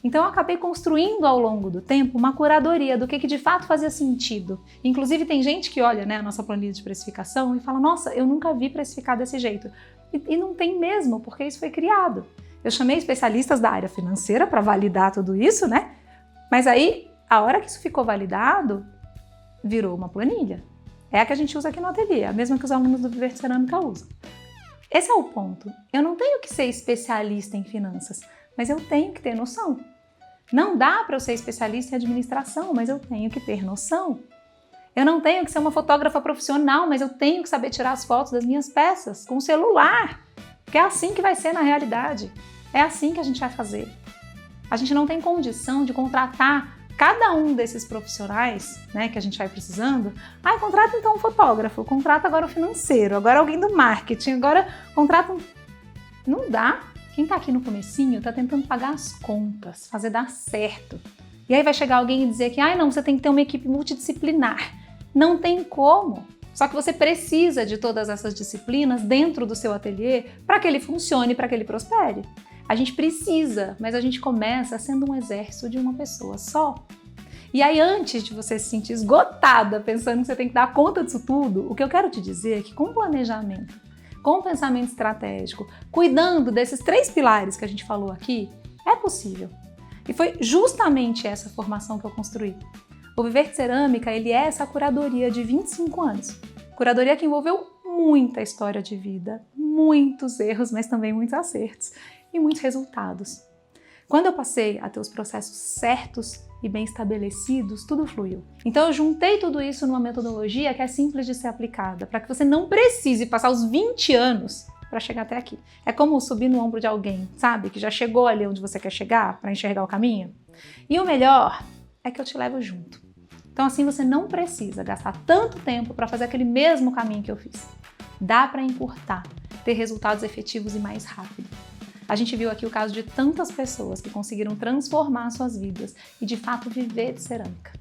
Então eu acabei construindo ao longo do tempo uma curadoria do que de fato fazia sentido. Inclusive tem gente que olha, né, a nossa planilha de precificação e fala, nossa, eu nunca vi precificar desse jeito. E não tem mesmo, porque isso foi criado. Eu chamei especialistas da área financeira para validar tudo isso, né? Mas aí, a hora que isso ficou validado, virou uma planilha. É a que a gente usa aqui no ateliê, a mesma que os alunos do Viver de Cerâmica usam. Esse é o ponto. Eu não tenho que ser especialista em finanças, mas eu tenho que ter noção. Não dá para eu ser especialista em administração, mas eu tenho que ter noção. Eu não tenho que ser uma fotógrafa profissional, mas eu tenho que saber tirar as fotos das minhas peças com o celular. Porque é assim que vai ser na realidade. É assim que a gente vai fazer. A gente não tem condição de contratar cada um desses profissionais, né, que a gente vai precisando. Contrata então um fotógrafo, contrata agora o financeiro, agora alguém do marketing, agora contrata um... Não dá. Quem tá aqui no comecinho tá tentando pagar as contas, fazer dar certo. E aí vai chegar alguém e dizer que, não, você tem que ter uma equipe multidisciplinar. Não tem como. Só que você precisa de todas essas disciplinas dentro do seu ateliê para que ele funcione, para que ele prospere. A gente precisa, mas a gente começa sendo um exército de uma pessoa só. E aí, antes de você se sentir esgotada, pensando que você tem que dar conta disso tudo, o que eu quero te dizer é que com planejamento, com pensamento estratégico, cuidando desses 3 pilares que a gente falou aqui, é possível. E foi justamente essa formação que eu construí. O Viver de Cerâmica, ele é essa curadoria de 25 anos. Curadoria que envolveu muita história de vida, muitos erros, mas também muitos acertos e muitos resultados. Quando eu passei a ter os processos certos e bem estabelecidos, tudo fluiu. Então eu juntei tudo isso numa metodologia que é simples de ser aplicada, para que você não precise passar os 20 anos para chegar até aqui. É como subir no ombro de alguém, sabe? Que já chegou ali onde você quer chegar, para enxergar o caminho. E o melhor é que eu te levo junto. Então assim você não precisa gastar tanto tempo para fazer aquele mesmo caminho que eu fiz. Dá para encurtar, ter resultados efetivos e mais rápido. A gente viu aqui o caso de tantas pessoas que conseguiram transformar suas vidas e de fato viver de cerâmica.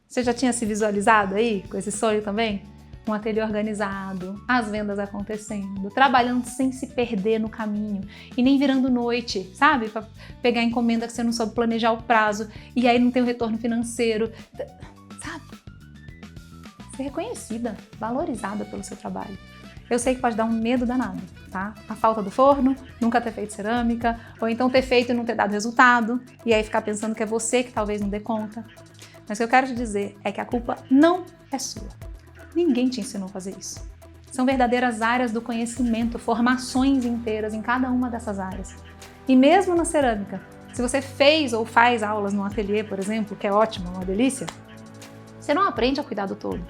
Você já tinha se visualizado aí com esse sonho também? Um ateliê organizado, as vendas acontecendo, trabalhando sem se perder no caminho e nem virando noite, sabe? Para pegar encomenda que você não soube planejar o prazo e aí não tem o retorno financeiro, sabe? Ser reconhecida, valorizada pelo seu trabalho. Eu sei que pode dar um medo danado, tá? A falta do forno, nunca ter feito cerâmica, ou então ter feito e não ter dado resultado, e aí ficar pensando que é você que talvez não dê conta. Mas o que eu quero te dizer é que a culpa não é sua. Ninguém te ensinou a fazer isso. São verdadeiras áreas do conhecimento, formações inteiras em cada uma dessas áreas. E mesmo na cerâmica, se você fez ou faz aulas no ateliê, por exemplo, que é ótimo, uma delícia, você não aprende a cuidar do todo.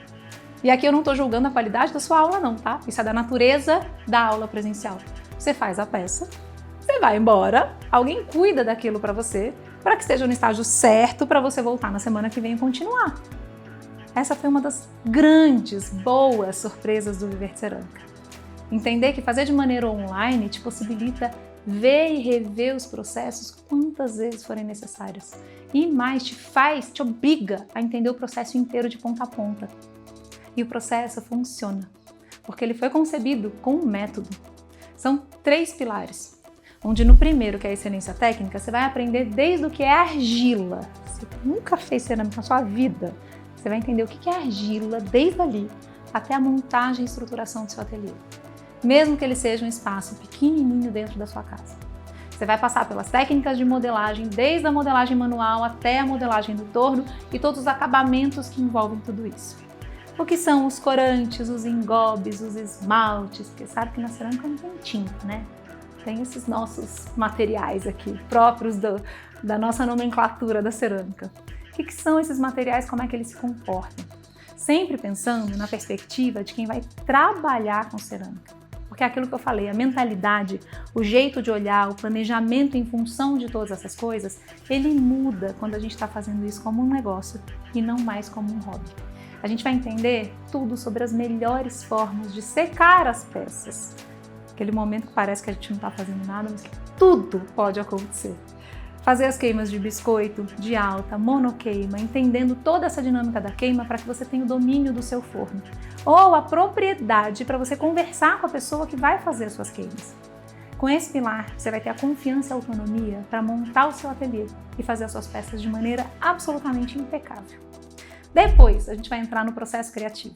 E aqui eu não estou julgando a qualidade da sua aula não, tá? Isso é da natureza da aula presencial. Você faz a peça, você vai embora, alguém cuida daquilo para você, para que esteja no estágio certo para você voltar na semana que vem e continuar. Essa foi uma das grandes, boas surpresas do Viver de Cerâmica. Entender que fazer de maneira online te possibilita ver e rever os processos quantas vezes forem necessárias. E mais, te obriga a entender o processo inteiro de ponta a ponta. E o processo funciona, porque ele foi concebido com um método. São 3 pilares, onde no primeiro, que é a excelência técnica, você vai aprender desde o que é argila. Você nunca fez cerâmica na sua vida, você vai entender o que é argila desde ali até a montagem e estruturação do seu ateliê. Mesmo que ele seja um espaço pequenininho dentro da sua casa. Você vai passar pelas técnicas de modelagem, desde a modelagem manual até a modelagem do torno e todos os acabamentos que envolvem tudo isso. O que são os corantes, os engobes, os esmaltes, porque sabe que na cerâmica não tem tinta, né? Tem esses nossos materiais aqui, próprios da nossa nomenclatura da cerâmica. O que são esses materiais, como é que eles se comportam? Sempre pensando na perspectiva de quem vai trabalhar com cerâmica. Porque é aquilo que eu falei, a mentalidade, o jeito de olhar, o planejamento em função de todas essas coisas, ele muda quando a gente está fazendo isso como um negócio e não mais como um hobby. A gente vai entender tudo sobre as melhores formas de secar as peças. Aquele momento que parece que a gente não está fazendo nada, mas que tudo pode acontecer. Fazer as queimas de biscoito, de alta, monoqueima, entendendo toda essa dinâmica da queima para que você tenha o domínio do seu forno. Ou a propriedade para você conversar com a pessoa que vai fazer as suas queimas. Com esse pilar, você vai ter a confiança e a autonomia para montar o seu ateliê e fazer as suas peças de maneira absolutamente impecável. Depois, a gente vai entrar no processo criativo,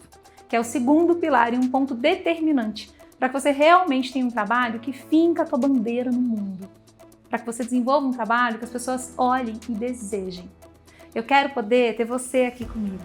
que é o segundo pilar e um ponto determinante para que você realmente tenha um trabalho que finca a tua bandeira no mundo. Para que você desenvolva um trabalho que as pessoas olhem e desejem. Eu quero poder ter você aqui comigo,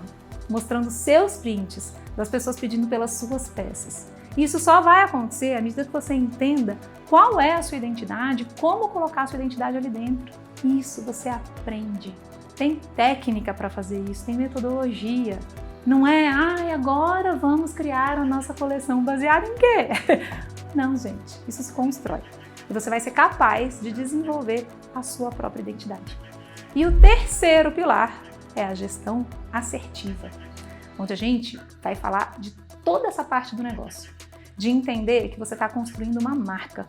mostrando seus prints das pessoas pedindo pelas suas peças. E isso só vai acontecer à medida que você entenda qual é a sua identidade, como colocar a sua identidade ali dentro. Isso você aprende. Tem técnica para fazer isso, tem metodologia. Não é, agora vamos criar a nossa coleção baseada em quê? Não, gente, isso se constrói. E você vai ser capaz de desenvolver a sua própria identidade. E o terceiro pilar é a gestão assertiva, onde a gente vai falar de toda essa parte do negócio, de entender que você está construindo uma marca,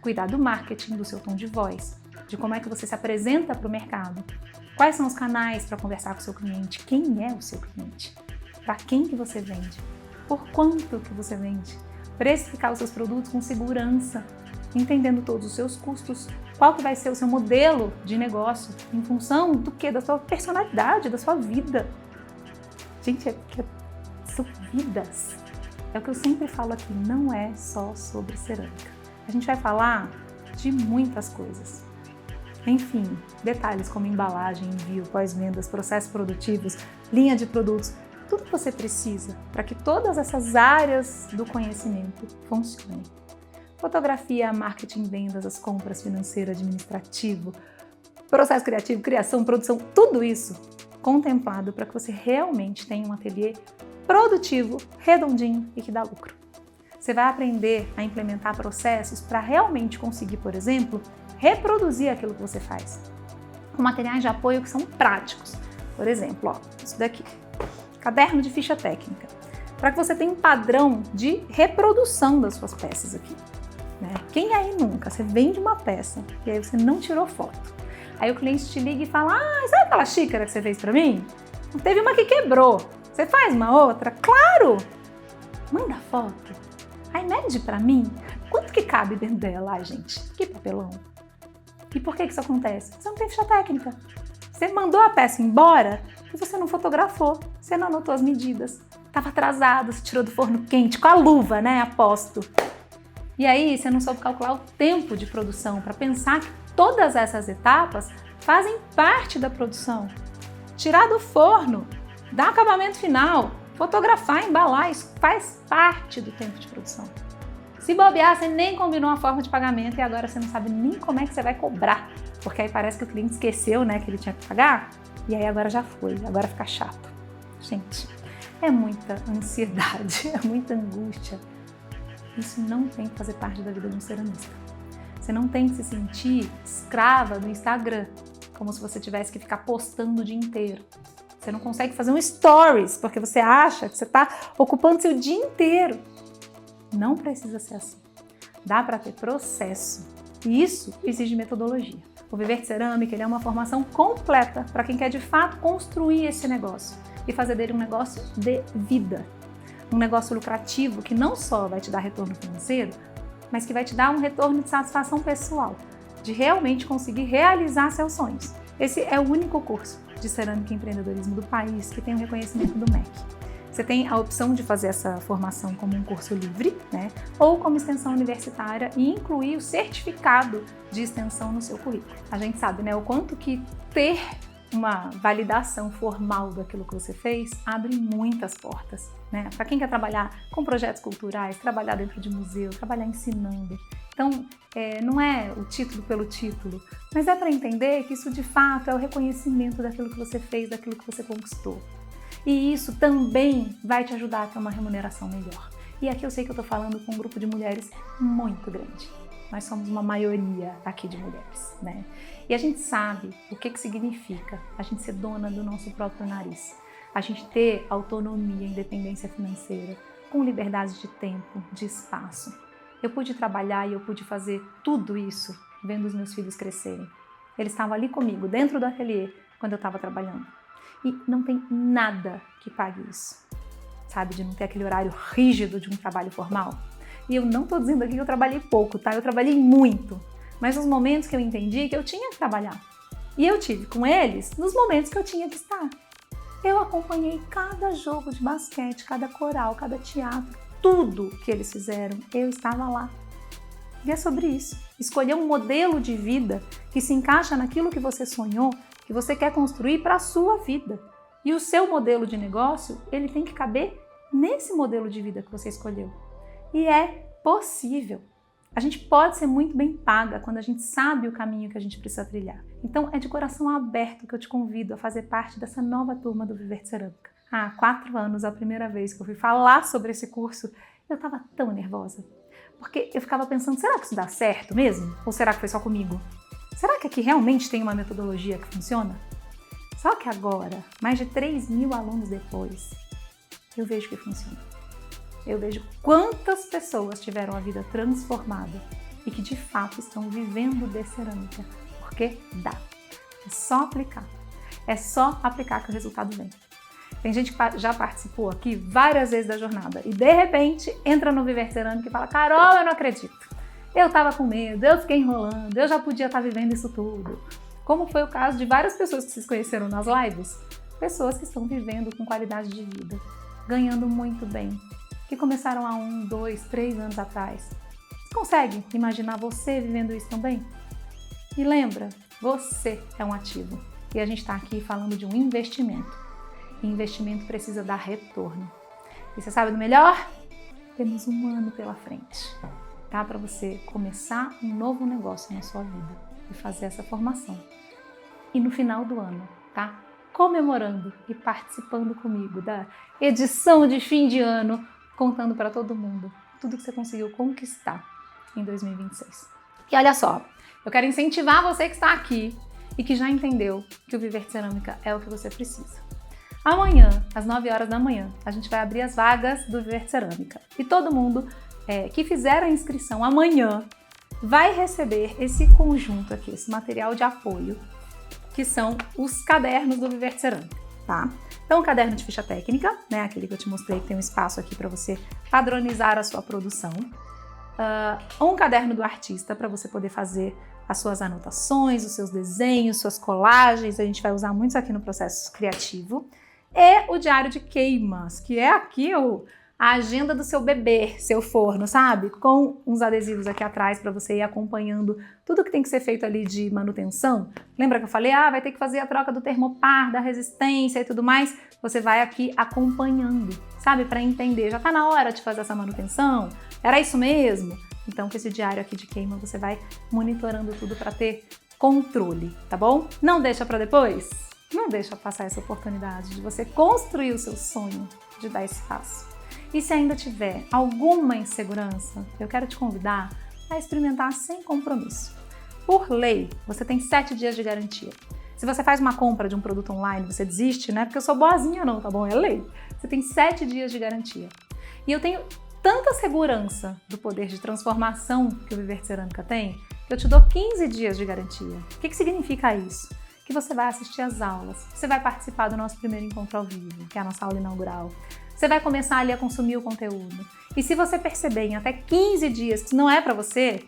cuidar do marketing, do seu tom de voz, de como é que você se apresenta para o mercado, quais são os canais para conversar com o seu cliente, quem é o seu cliente, para quem que você vende, por quanto que você vende, precificar os seus produtos com segurança, entendendo todos os seus custos, Qual que vai ser o seu modelo de negócio em função do quê? Da sua personalidade, da sua vida. Gente, são vidas. É o que eu sempre falo aqui, não é só sobre cerâmica. A gente vai falar de muitas coisas. Enfim, detalhes como embalagem, envio, pós-vendas, processos produtivos, linha de produtos, tudo que você precisa para que todas essas áreas do conhecimento funcionem. Fotografia, marketing, vendas, as compras, financeiro, administrativo, processo criativo, criação, produção, tudo isso contemplado para que você realmente tenha um ateliê produtivo, redondinho e que dá lucro. Você vai aprender a implementar processos para realmente conseguir, por exemplo, reproduzir aquilo que você faz. Com materiais de apoio que são práticos. Por exemplo, ó, isso daqui, caderno de ficha técnica. Para que você tenha um padrão de reprodução das suas peças aqui. Né? Quem aí nunca, você vende uma peça e aí você não tirou foto. Aí o cliente te liga e fala, sabe aquela xícara que você fez para mim? Teve uma que quebrou. Você faz uma outra? Claro! Manda foto. Aí mede para mim quanto que cabe dentro dela. Ai, gente, que papelão. E por que isso acontece? Você não tem ficha técnica. Você mandou a peça embora e você não fotografou. Você não anotou as medidas. Estava atrasado, você tirou do forno quente, com a luva, né? Aposto. E aí você não soube calcular o tempo de produção para pensar que todas essas etapas fazem parte da produção. Tirar do forno, dar acabamento final, fotografar, embalar, isso faz parte do tempo de produção. Se bobear, você nem combinou a forma de pagamento e agora você não sabe nem como é que você vai cobrar, porque aí parece que o cliente esqueceu, né, que ele tinha que pagar, e aí agora já foi, agora fica chato. Gente, é muita ansiedade, é muita angústia. Isso não tem que fazer parte da vida de um ceramista. Você não tem que se sentir escrava do Instagram, como se você tivesse que ficar postando o dia inteiro. Você não consegue fazer um stories, porque você acha que você está ocupando seu dia inteiro. Não precisa ser assim. Dá para ter processo. E isso exige metodologia. O Viver de Cerâmica ele é uma formação completa para quem quer de fato construir esse negócio e fazer dele um negócio de vida. Um negócio lucrativo que não só vai te dar retorno financeiro, mas que vai te dar um retorno de satisfação pessoal, de realmente conseguir realizar seus sonhos. Esse é o único curso de cerâmica e empreendedorismo do país que tem o reconhecimento do MEC. Você tem a opção de fazer essa formação como um curso livre, né? Ou como extensão universitária e incluir o certificado de extensão no seu currículo. A gente sabe, né, o quanto que ter uma validação formal daquilo que você fez abre muitas portas, né? Para quem quer trabalhar com projetos culturais, trabalhar dentro de museu, trabalhar ensinando. Então, não é o título pelo título, mas é para entender que isso de fato é o reconhecimento daquilo que você fez, daquilo que você conquistou. E isso também vai te ajudar a ter uma remuneração melhor. E aqui eu sei que eu estou falando com um grupo de mulheres muito grande. Nós somos uma maioria aqui de mulheres, né? E a gente sabe o que significa a gente ser dona do nosso próprio nariz. A gente ter autonomia, independência financeira, com liberdade de tempo, de espaço. Eu pude trabalhar e eu pude fazer tudo isso vendo os meus filhos crescerem. Eles estavam ali comigo, dentro do ateliê, quando eu estava trabalhando. E não tem nada que pague isso, sabe? De não ter aquele horário rígido de um trabalho formal. E eu não estou dizendo aqui que eu trabalhei pouco, tá? Eu trabalhei muito. Mas nos momentos que eu entendi que eu tinha que trabalhar. E eu tive com eles nos momentos que eu tinha que estar. Eu acompanhei cada jogo de basquete, cada coral, cada teatro, tudo que eles fizeram, eu estava lá. E é sobre isso. Escolher um modelo de vida que se encaixa naquilo que você sonhou, que você quer construir para a sua vida. E o seu modelo de negócio, ele tem que caber nesse modelo de vida que você escolheu. E é possível. A gente pode ser muito bem paga quando a gente sabe o caminho que a gente precisa trilhar. Então é de coração aberto que eu te convido a fazer parte dessa nova turma do Viver de Cerâmica. Há 4 anos, a primeira vez que eu fui falar sobre esse curso, eu estava tão nervosa. Porque eu ficava pensando, será que isso dá certo mesmo? Ou será que foi só comigo? Será que aqui realmente tem uma metodologia que funciona? Só que agora, mais de 3.000 alunos depois, eu vejo que funciona. Eu vejo quantas pessoas tiveram a vida transformada e que de fato estão vivendo de cerâmica, porque dá. É só aplicar. É só aplicar que o resultado vem. Tem gente que já participou aqui várias vezes da jornada e de repente entra no Viver Cerâmica e fala, Carol, eu não acredito. eu estava com medo, eu fiquei enrolando, eu já podia estar vivendo isso tudo. Como foi o caso de várias pessoas que vocês conheceram nas lives, pessoas que estão vivendo com qualidade de vida, ganhando muito bem, que começaram há 1, 2, 3 anos atrás. Você consegue imaginar você vivendo isso também? E lembra, você é um ativo e a gente está aqui falando de um investimento. E investimento precisa dar retorno. E você sabe do melhor? Temos 1 ano pela frente, tá? Para você começar um novo negócio na sua vida e fazer essa formação. E no final do ano, tá? Comemorando e participando comigo da edição de fim de ano, contando para todo mundo tudo que você conseguiu conquistar em 2026. E olha só, eu quero incentivar você que está aqui e que já entendeu que o Viver de Cerâmica é o que você precisa. Amanhã, às 9 horas da manhã, a gente vai abrir as vagas do Viver de Cerâmica. E todo mundo que fizer a inscrição amanhã vai receber esse conjunto aqui, esse material de apoio, que são os cadernos do Viver de Cerâmica, tá? Então, o caderno de ficha técnica, né, aquele que eu te mostrei que tem um espaço aqui para você padronizar a sua produção. Um caderno do artista para você poder fazer as suas anotações, os seus desenhos, suas colagens, a gente vai usar muitos aqui no processo criativo. E o diário de queimas, que é aqui a agenda do seu bebê, seu forno, sabe? Com uns adesivos aqui atrás para você ir acompanhando tudo que tem que ser feito ali de manutenção. Lembra que eu falei, vai ter que fazer a troca do termopar, da resistência e tudo mais? Você vai aqui acompanhando, sabe? Para entender, já tá na hora de fazer essa manutenção? Era isso mesmo? Então, com esse diário aqui de queima, você vai monitorando tudo para ter controle, tá bom? Não deixa para depois? Não deixa passar essa oportunidade de você construir o seu sonho, de dar esse passo. E se ainda tiver alguma insegurança, eu quero te convidar a experimentar sem compromisso. Por lei, você tem 7 dias de garantia. Se você faz uma compra de um produto online, você desiste, né? Porque eu sou boazinha não, tá bom? É lei. Você tem 7 dias de garantia. E eu tenho tanta segurança do poder de transformação que o Viver de Cerâmica tem, que eu te dou 15 dias de garantia. O que significa isso? Que você vai assistir às aulas, você vai participar do nosso primeiro encontro ao vivo, que é a nossa aula inaugural. Você vai começar ali a consumir o conteúdo. E se você perceber em até 15 dias que não é para você,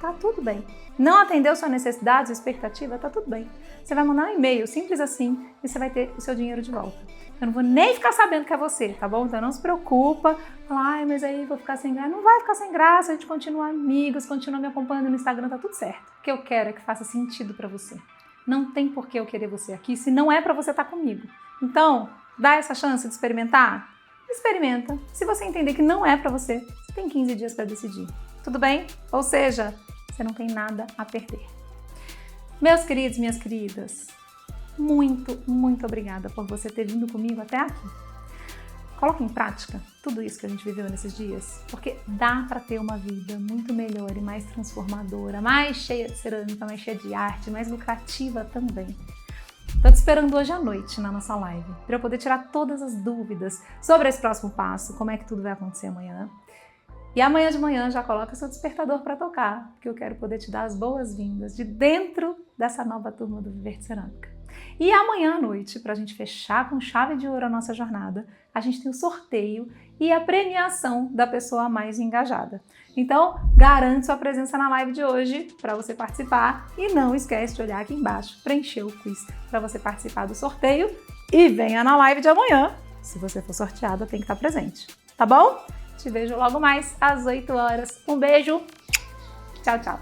tá tudo bem. Não atendeu sua necessidade, sua expectativa, tá tudo bem. Você vai mandar um e-mail, simples assim, e você vai ter o seu dinheiro de volta. Eu não vou nem ficar sabendo que é você, tá bom? Então não se preocupa. Fala, mas aí vou ficar sem graça. Não vai ficar sem graça, a gente continua amigos, continua me acompanhando no Instagram, tá tudo certo. O que eu quero é que faça sentido para você. Não tem por que eu querer você aqui se não é para você estar comigo. Então, dá essa chance de experimentar? Experimenta. Se você entender que não é para você, você tem 15 dias para decidir. Tudo bem? Ou seja, você não tem nada a perder. Meus queridos, minhas queridas, muito, muito obrigada por você ter vindo comigo até aqui. Coloque em prática tudo isso que a gente viveu nesses dias, porque dá para ter uma vida muito melhor e mais transformadora, mais cheia de cerâmica, mais cheia de arte, mais lucrativa também. Estou te esperando hoje à noite na nossa live, para eu poder tirar todas as dúvidas sobre esse próximo passo, como é que tudo vai acontecer amanhã. E amanhã de manhã já coloca seu despertador para tocar, porque eu quero poder te dar as boas-vindas de dentro dessa nova turma do Viver de Cerâmica. E amanhã à noite, para a gente fechar com chave de ouro a nossa jornada, a gente tem o sorteio e a premiação da pessoa mais engajada. Então, garante sua presença na live de hoje para você participar e não esquece de olhar aqui embaixo, preencher o quiz para você participar do sorteio e venha na live de amanhã. Se você for sorteada, tem que estar presente, tá bom? Te vejo logo mais às 8 horas. Um beijo. Tchau, tchau.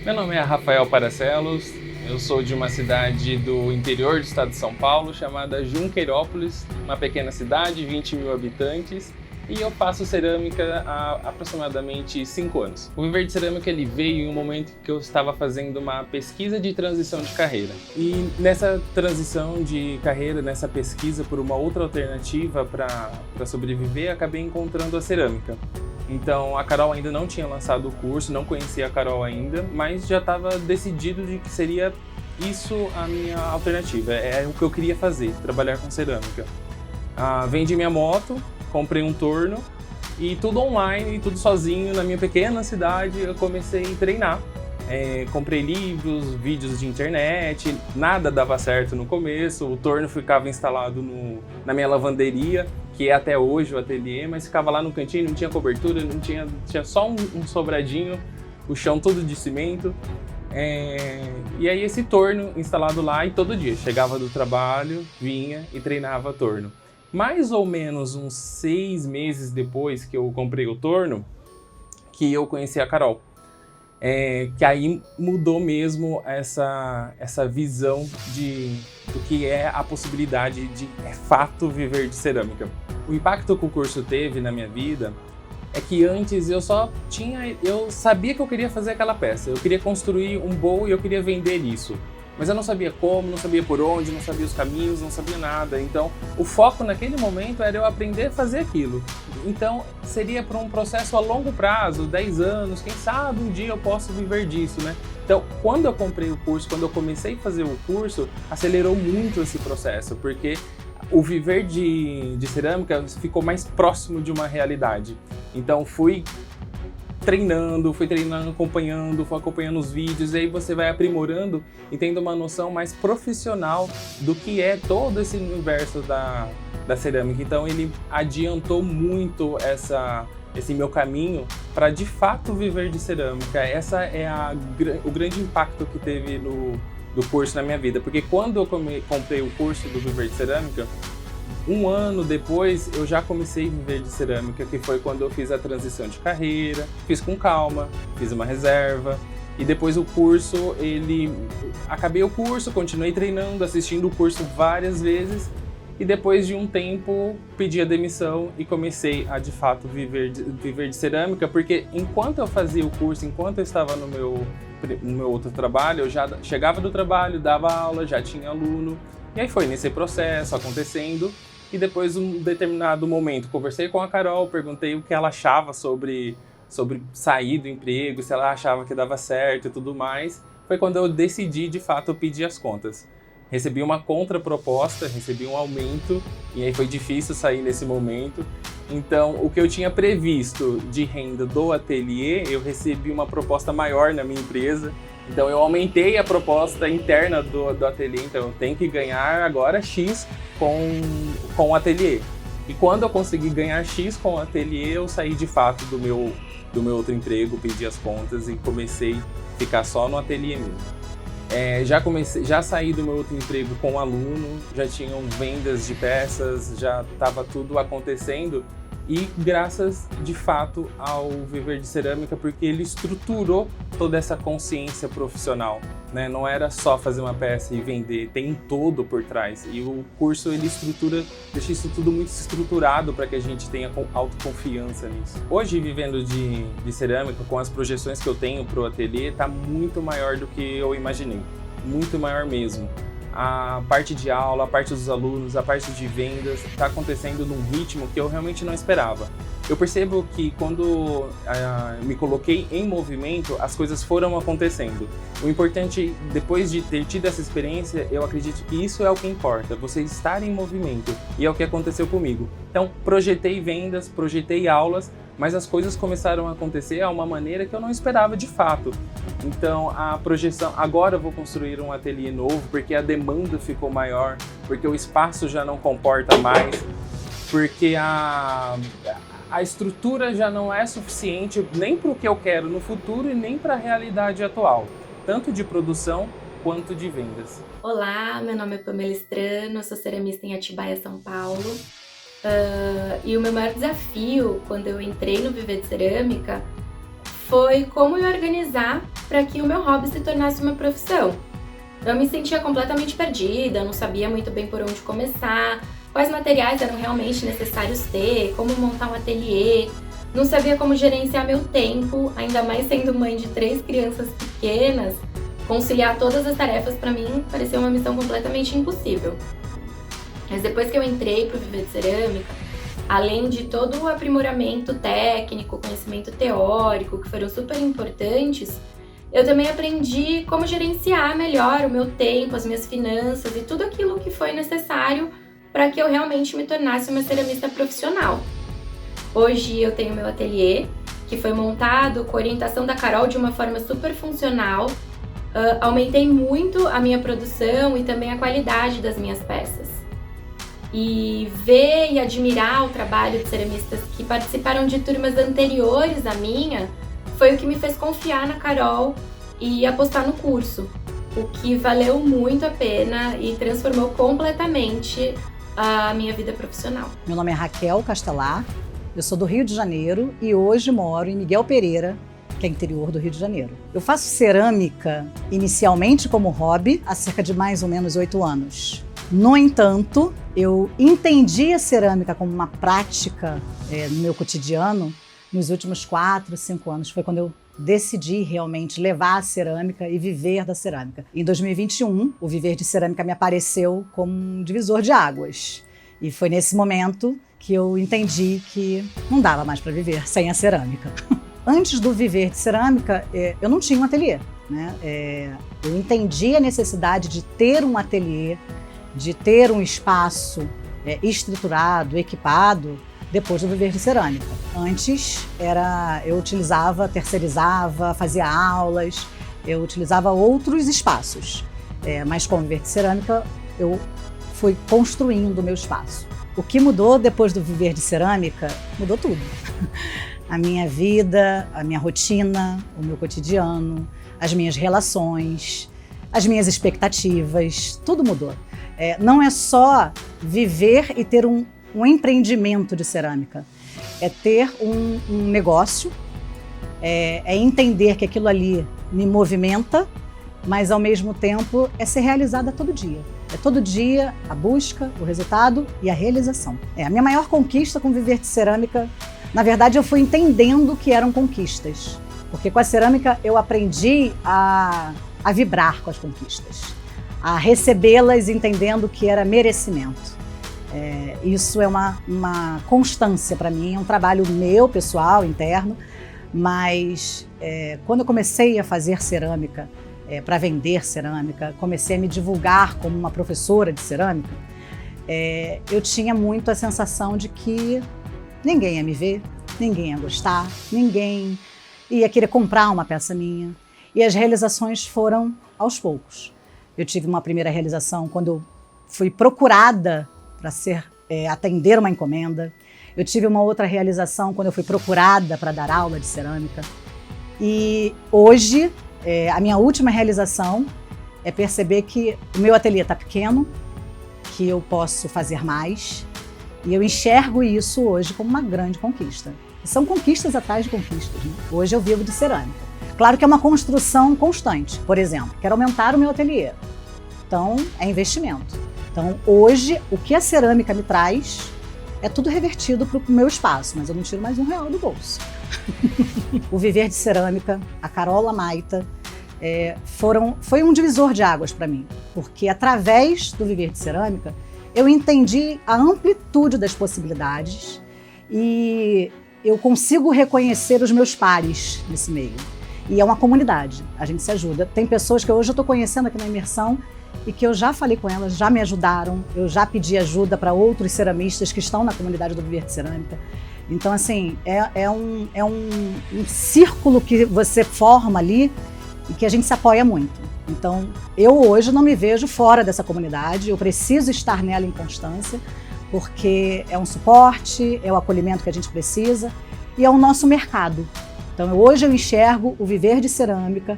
Meu nome é Rafael Paracellos, eu sou de uma cidade do interior do estado de São Paulo chamada Junqueirópolis, uma pequena cidade, 20 mil habitantes, e eu faço cerâmica há aproximadamente 5 anos. O Viver de Cerâmica ele veio em um momento que eu estava fazendo uma pesquisa de transição de carreira. E nessa transição de carreira, nessa pesquisa por uma outra alternativa para sobreviver, acabei encontrando a cerâmica. Então a Carol ainda não tinha lançado o curso, não conhecia a Carol ainda, mas já estava decidido de que seria isso a minha alternativa, é o que eu queria fazer, trabalhar com cerâmica. Vendi minha moto, comprei um torno e tudo online, tudo sozinho na minha pequena cidade eu comecei a treinar. Comprei livros, vídeos de internet, nada dava certo no começo, o torno ficava instalado na minha lavanderia, que é até hoje o ateliê, mas ficava lá no cantinho, não tinha cobertura, tinha só um sobradinho o chão todo de cimento. E aí esse torno instalado lá e todo dia. Chegava do trabalho, vinha e treinava torno. Mais ou menos uns 6 meses depois que eu comprei o torno, que eu conheci a Carol. Que aí mudou mesmo essa visão do que é a possibilidade de fato viver de cerâmica. O impacto que o curso teve na minha vida é que antes eu sabia que eu queria fazer aquela peça, eu queria construir um bowl e eu queria vender isso. Mas eu não sabia como, não sabia por onde, não sabia os caminhos, não sabia nada. Então, o foco naquele momento era eu aprender a fazer aquilo. Então, seria para um processo a longo prazo, 10 anos, quem sabe um dia eu posso viver disso, né? Então, quando eu comprei o curso, quando eu comecei a fazer o curso, acelerou muito esse processo, porque o viver de cerâmica ficou mais próximo de uma realidade. Então, fui treinando, acompanhando os vídeos, e aí você vai aprimorando e tendo uma noção mais profissional do que é todo esse universo da cerâmica. Então ele adiantou muito esse meu caminho para de fato viver de cerâmica. Essa é o grande impacto que teve do curso na minha vida, porque quando eu comprei o curso do Viver de Cerâmica, 1 ano depois eu já comecei a viver de cerâmica, que foi quando eu fiz a transição de carreira, fiz com calma, fiz uma reserva, e depois o curso, acabei o curso, continuei treinando, assistindo o curso várias vezes, e depois de um tempo pedi a demissão e comecei a de fato viver de cerâmica, porque enquanto eu fazia o curso, enquanto eu estava no meu outro trabalho, eu já chegava do trabalho, dava aula, já tinha aluno, e aí foi nesse processo acontecendo. E depois, um determinado momento, conversei com a Carol, perguntei o que ela achava sobre sair do emprego, se ela achava que dava certo e tudo mais. Foi quando eu decidi, de fato, pedir as contas. Recebi uma contraproposta, recebi um aumento, e aí foi difícil sair nesse momento. Então, o que eu tinha previsto de renda do ateliê, eu recebi uma proposta maior na minha empresa. Então, eu aumentei a proposta interna do ateliê, então eu tenho que ganhar agora X com o ateliê. E quando eu consegui ganhar X com o ateliê, eu saí de fato do meu outro emprego, pedi as contas e comecei a ficar só no ateliê mesmo. Já saí do meu outro emprego com aluno, já tinham vendas de peças, já estava tudo acontecendo. E graças, de fato, ao Viver de Cerâmica, porque ele estruturou toda essa consciência profissional, né? Não era só fazer uma peça e vender, tem um todo por trás. E o curso, ele deixa isso tudo muito estruturado para que a gente tenha autoconfiança nisso. Hoje, vivendo de cerâmica, com as projeções que eu tenho para o ateliê, está muito maior do que eu imaginei. Muito maior mesmo. A parte de aula, a parte dos alunos, a parte de vendas está acontecendo num ritmo que eu realmente não esperava. Eu percebo que quando me coloquei em movimento, as coisas foram acontecendo. O importante, depois de ter tido essa experiência, eu acredito que isso é o que importa, você estar em movimento, e é o que aconteceu comigo. Então, projetei vendas, projetei aulas, mas as coisas começaram a acontecer de uma maneira que eu não esperava de fato. Então a projeção, agora eu vou construir um ateliê novo porque a demanda ficou maior, porque o espaço já não comporta mais, porque a estrutura já não é suficiente nem para o que eu quero no futuro e nem para a realidade atual, tanto de produção quanto de vendas. Olá, meu nome é Pamela Estrano, sou ceramista em Atibaia, São Paulo. E o meu maior desafio quando eu entrei no Viver de Cerâmica foi como me organizar para que o meu hobby se tornasse uma profissão. Eu me sentia completamente perdida, não sabia muito bem por onde começar, quais materiais eram realmente necessários ter, como montar um ateliê, não sabia como gerenciar meu tempo, ainda mais sendo mãe de 3 crianças pequenas, conciliar todas as tarefas para mim parecia uma missão completamente impossível. Mas depois que eu entrei para o Viver de Cerâmica, além de todo o aprimoramento técnico, conhecimento teórico, que foram super importantes, eu também aprendi como gerenciar melhor o meu tempo, as minhas finanças e tudo aquilo que foi necessário para que eu realmente me tornasse uma ceramista profissional. Hoje eu tenho meu ateliê, que foi montado com orientação da Carol de uma forma super funcional. Aumentei muito a minha produção e também a qualidade das minhas peças. E ver e admirar o trabalho de ceramistas que participaram de turmas anteriores à minha foi o que me fez confiar na Carol e apostar no curso, o que valeu muito a pena e transformou completamente a minha vida profissional. Meu nome é Raquel Castelar, eu sou do Rio de Janeiro e hoje moro em Miguel Pereira, que é interior do Rio de Janeiro. Eu faço cerâmica inicialmente como hobby há cerca de mais ou menos 8 anos. No entanto, eu entendi a cerâmica como uma prática no meu cotidiano nos últimos 4, 5 anos. Foi quando eu decidi realmente levar a cerâmica e viver da cerâmica. Em 2021, o Viver de Cerâmica me apareceu como um divisor de águas. E foi nesse momento que eu entendi que não dava mais para viver sem a cerâmica. Antes do Viver de Cerâmica, eu não tinha um ateliê, né? Eu entendi a necessidade de ter um ateliê, de ter um espaço estruturado, equipado, depois do Viver de Cerâmica. Antes, eu utilizava, terceirizava, fazia aulas, eu utilizava outros espaços. Mas com o Viver de Cerâmica, eu fui construindo o meu espaço. O que mudou depois do Viver de Cerâmica, mudou tudo. A minha vida, a minha rotina, o meu cotidiano, as minhas relações, as minhas expectativas, tudo mudou. Não é só viver e ter um empreendimento de cerâmica, é ter um negócio, é entender que aquilo ali me movimenta, mas ao mesmo tempo é ser realizada todo dia. É todo dia a busca, o resultado e a realização. A minha maior conquista com Viver de Cerâmica, na verdade, eu fui entendendo que eram conquistas, porque com a cerâmica eu aprendi a vibrar com as conquistas, a recebê-las entendendo que era merecimento. Isso é uma constância para mim, é um trabalho meu, pessoal, interno, mas quando eu comecei a fazer cerâmica, para vender cerâmica, comecei a me divulgar como uma professora de cerâmica, eu tinha muito a sensação de que ninguém ia me ver, ninguém ia gostar, ninguém ia querer comprar uma peça minha. E as realizações foram aos poucos. Eu tive uma primeira realização quando eu fui procurada para atender uma encomenda. Eu tive uma outra realização quando eu fui procurada para dar aula de cerâmica. E hoje, a minha última realização é perceber que o meu ateliê está pequeno, que eu posso fazer mais. E eu enxergo isso hoje como uma grande conquista. E são conquistas atrás de conquistas, né? Hoje eu vivo de cerâmica. Claro que é uma construção constante. Por exemplo, quero aumentar o meu ateliê. Então, é investimento. Então, hoje, o que a cerâmica me traz é tudo revertido para o meu espaço, mas eu não tiro mais R$1 do bolso. O Viver de Cerâmica, a Carol Amaita, foi um divisor de águas para mim, porque através do Viver de Cerâmica, eu entendi a amplitude das possibilidades e eu consigo reconhecer os meus pares nesse meio. E é uma comunidade, a gente se ajuda. Tem pessoas que hoje eu estou conhecendo aqui na imersão e que eu já falei com elas, já me ajudaram, eu já pedi ajuda para outros ceramistas que estão na comunidade do Viver de Cerâmica. Então, assim, é um círculo que você forma ali e que a gente se apoia muito. Então, eu hoje não me vejo fora dessa comunidade, eu preciso estar nela em constância, porque é um suporte, é o acolhimento que a gente precisa e é o nosso mercado. Então, hoje eu enxergo o Viver de Cerâmica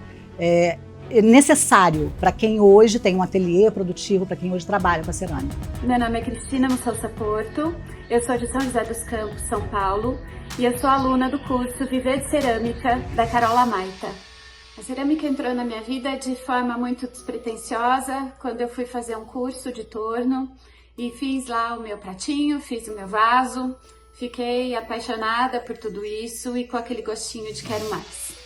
necessário para quem hoje tem um ateliê produtivo, para quem hoje trabalha com a cerâmica. Meu nome é Cristina Mussalsa Porto, eu sou de São José dos Campos, São Paulo, e eu sou aluna do curso Viver de Cerâmica da Carol Amaita. A cerâmica entrou na minha vida de forma muito despretensiosa, quando eu fui fazer um curso de torno e fiz lá o meu pratinho, fiz o meu vaso, fiquei apaixonada por tudo isso e com aquele gostinho de quero mais.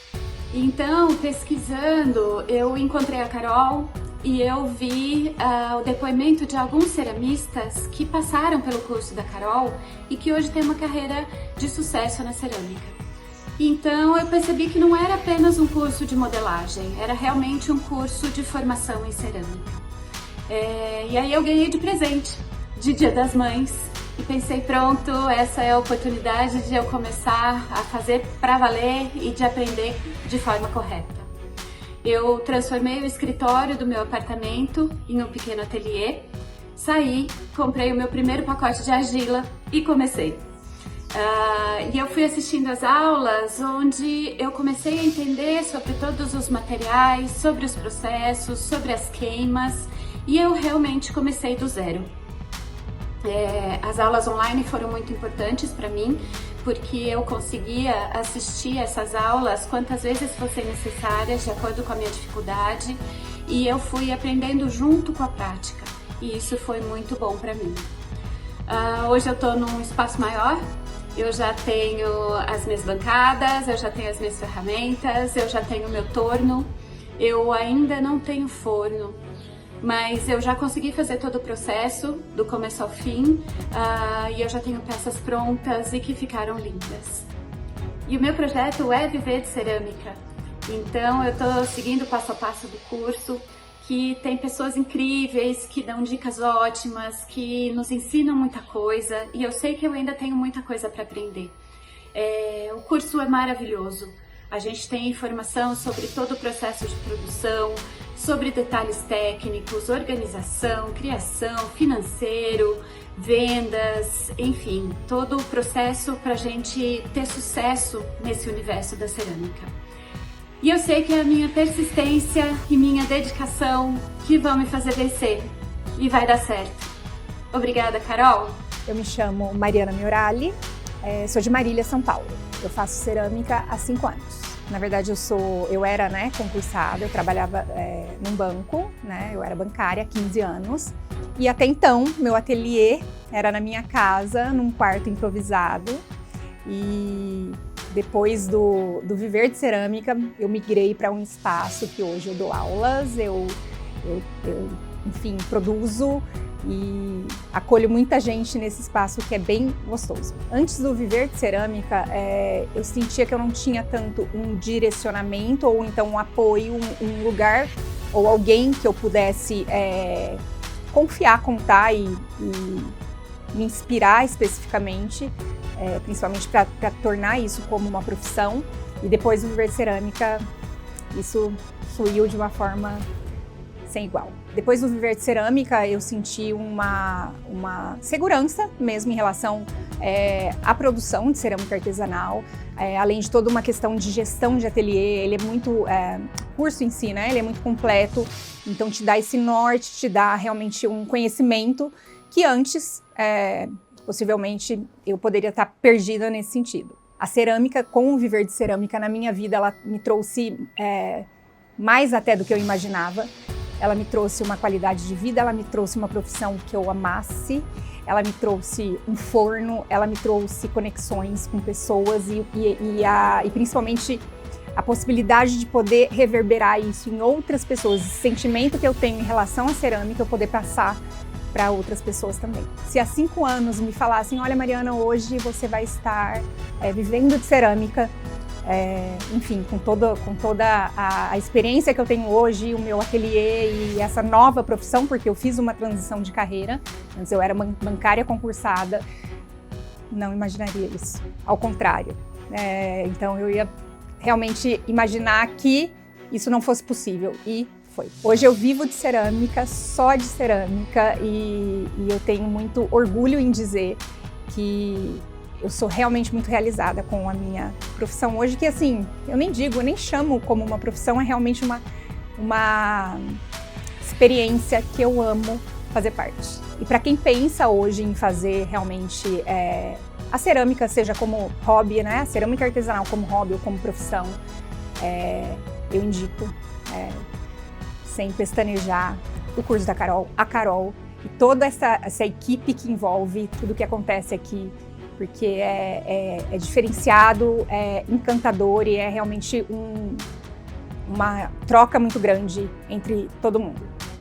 Então, pesquisando, eu encontrei a Carol e eu vi o depoimento de alguns ceramistas que passaram pelo curso da Carol e que hoje têm uma carreira de sucesso na cerâmica. Então eu percebi que não era apenas um curso de modelagem, era realmente um curso de formação em cerâmica. E aí eu ganhei de presente, de Dia das Mães, e pensei, pronto, essa é a oportunidade de eu começar a fazer para valer e de aprender de forma correta. Eu transformei o escritório do meu apartamento em um pequeno ateliê, saí, comprei o meu primeiro pacote de argila e comecei. E eu fui assistindo as aulas onde eu comecei a entender sobre todos os materiais, sobre os processos, sobre as queimas, e eu realmente comecei do zero. As aulas online foram muito importantes para mim, porque eu conseguia assistir essas aulas quantas vezes fossem necessárias, de acordo com a minha dificuldade, e eu fui aprendendo junto com a prática, e isso foi muito bom para mim. Hoje eu estou num espaço maior, eu já tenho as minhas bancadas, eu já tenho as minhas ferramentas, eu já tenho o meu torno, eu ainda não tenho forno, mas eu já consegui fazer todo o processo, do começo ao fim, e eu já tenho peças prontas e que ficaram lindas. E o meu projeto é viver de cerâmica, então eu estou seguindo o passo a passo do curso, que tem pessoas incríveis, que dão dicas ótimas, que nos ensinam muita coisa, e eu sei que eu ainda tenho muita coisa para aprender. O curso é maravilhoso, a gente tem informação sobre todo o processo de produção, sobre detalhes técnicos, organização, criação, financeiro, vendas, enfim, todo o processo para a gente ter sucesso nesse universo da cerâmica. E eu sei que é a minha persistência e minha dedicação que vão me fazer vencer, e vai dar certo. Obrigada, Carol! Eu me chamo Mariana Miorali, sou de Marília, São Paulo. Eu faço cerâmica há 5 anos. Na verdade, eu era concursada, eu trabalhava num banco, eu era bancária há 15 anos. E até então, meu ateliê era na minha casa, num quarto improvisado. E depois do Viver de Cerâmica, eu migrei para um espaço que hoje eu dou aulas, eu enfim, produzo e acolho muita gente nesse espaço que é bem gostoso. Antes do Viver de Cerâmica, eu sentia que eu não tinha tanto um direcionamento ou então um apoio, um lugar ou alguém que eu pudesse confiar, contar e me inspirar especificamente, principalmente para tornar isso como uma profissão. E depois do Viver de Cerâmica, isso fluiu de uma forma sem igual. Depois do Viver de Cerâmica, eu senti uma segurança mesmo em relação à produção de cerâmica artesanal, além de toda uma questão de gestão de ateliê. Ele é muito, o curso em si, ele é muito completo, então te dá esse norte, te dá realmente um conhecimento que antes, possivelmente, eu poderia estar perdida nesse sentido. A cerâmica, com o Viver de Cerâmica na minha vida, ela me trouxe mais até do que eu imaginava. Ela me trouxe uma qualidade de vida, ela me trouxe uma profissão que eu amasse, ela me trouxe um forno, ela me trouxe conexões com pessoas e principalmente a possibilidade de poder reverberar isso em outras pessoas, esse sentimento que eu tenho em relação à cerâmica, eu poder passar para outras pessoas também. Se há 5 anos me falassem, olha Mariana, hoje você vai estar vivendo de cerâmica, enfim, com toda a experiência que eu tenho hoje, o meu ateliê e essa nova profissão, porque eu fiz uma transição de carreira, antes eu era bancária concursada, não imaginaria isso, ao contrário. Então eu ia realmente imaginar que isso não fosse possível e foi. Hoje eu vivo de cerâmica, só de cerâmica e eu tenho muito orgulho em dizer que eu sou realmente muito realizada com a minha profissão hoje, que assim, eu nem chamo como uma profissão, é realmente uma experiência que eu amo fazer parte. E para quem pensa hoje em fazer realmente a cerâmica, seja como hobby, a cerâmica artesanal como hobby ou como profissão, eu indico, sem pestanejar, o curso da Carol, a Carol e toda essa equipe que envolve tudo que acontece aqui, porque é diferenciado, é encantador e é realmente uma troca muito grande entre todo mundo.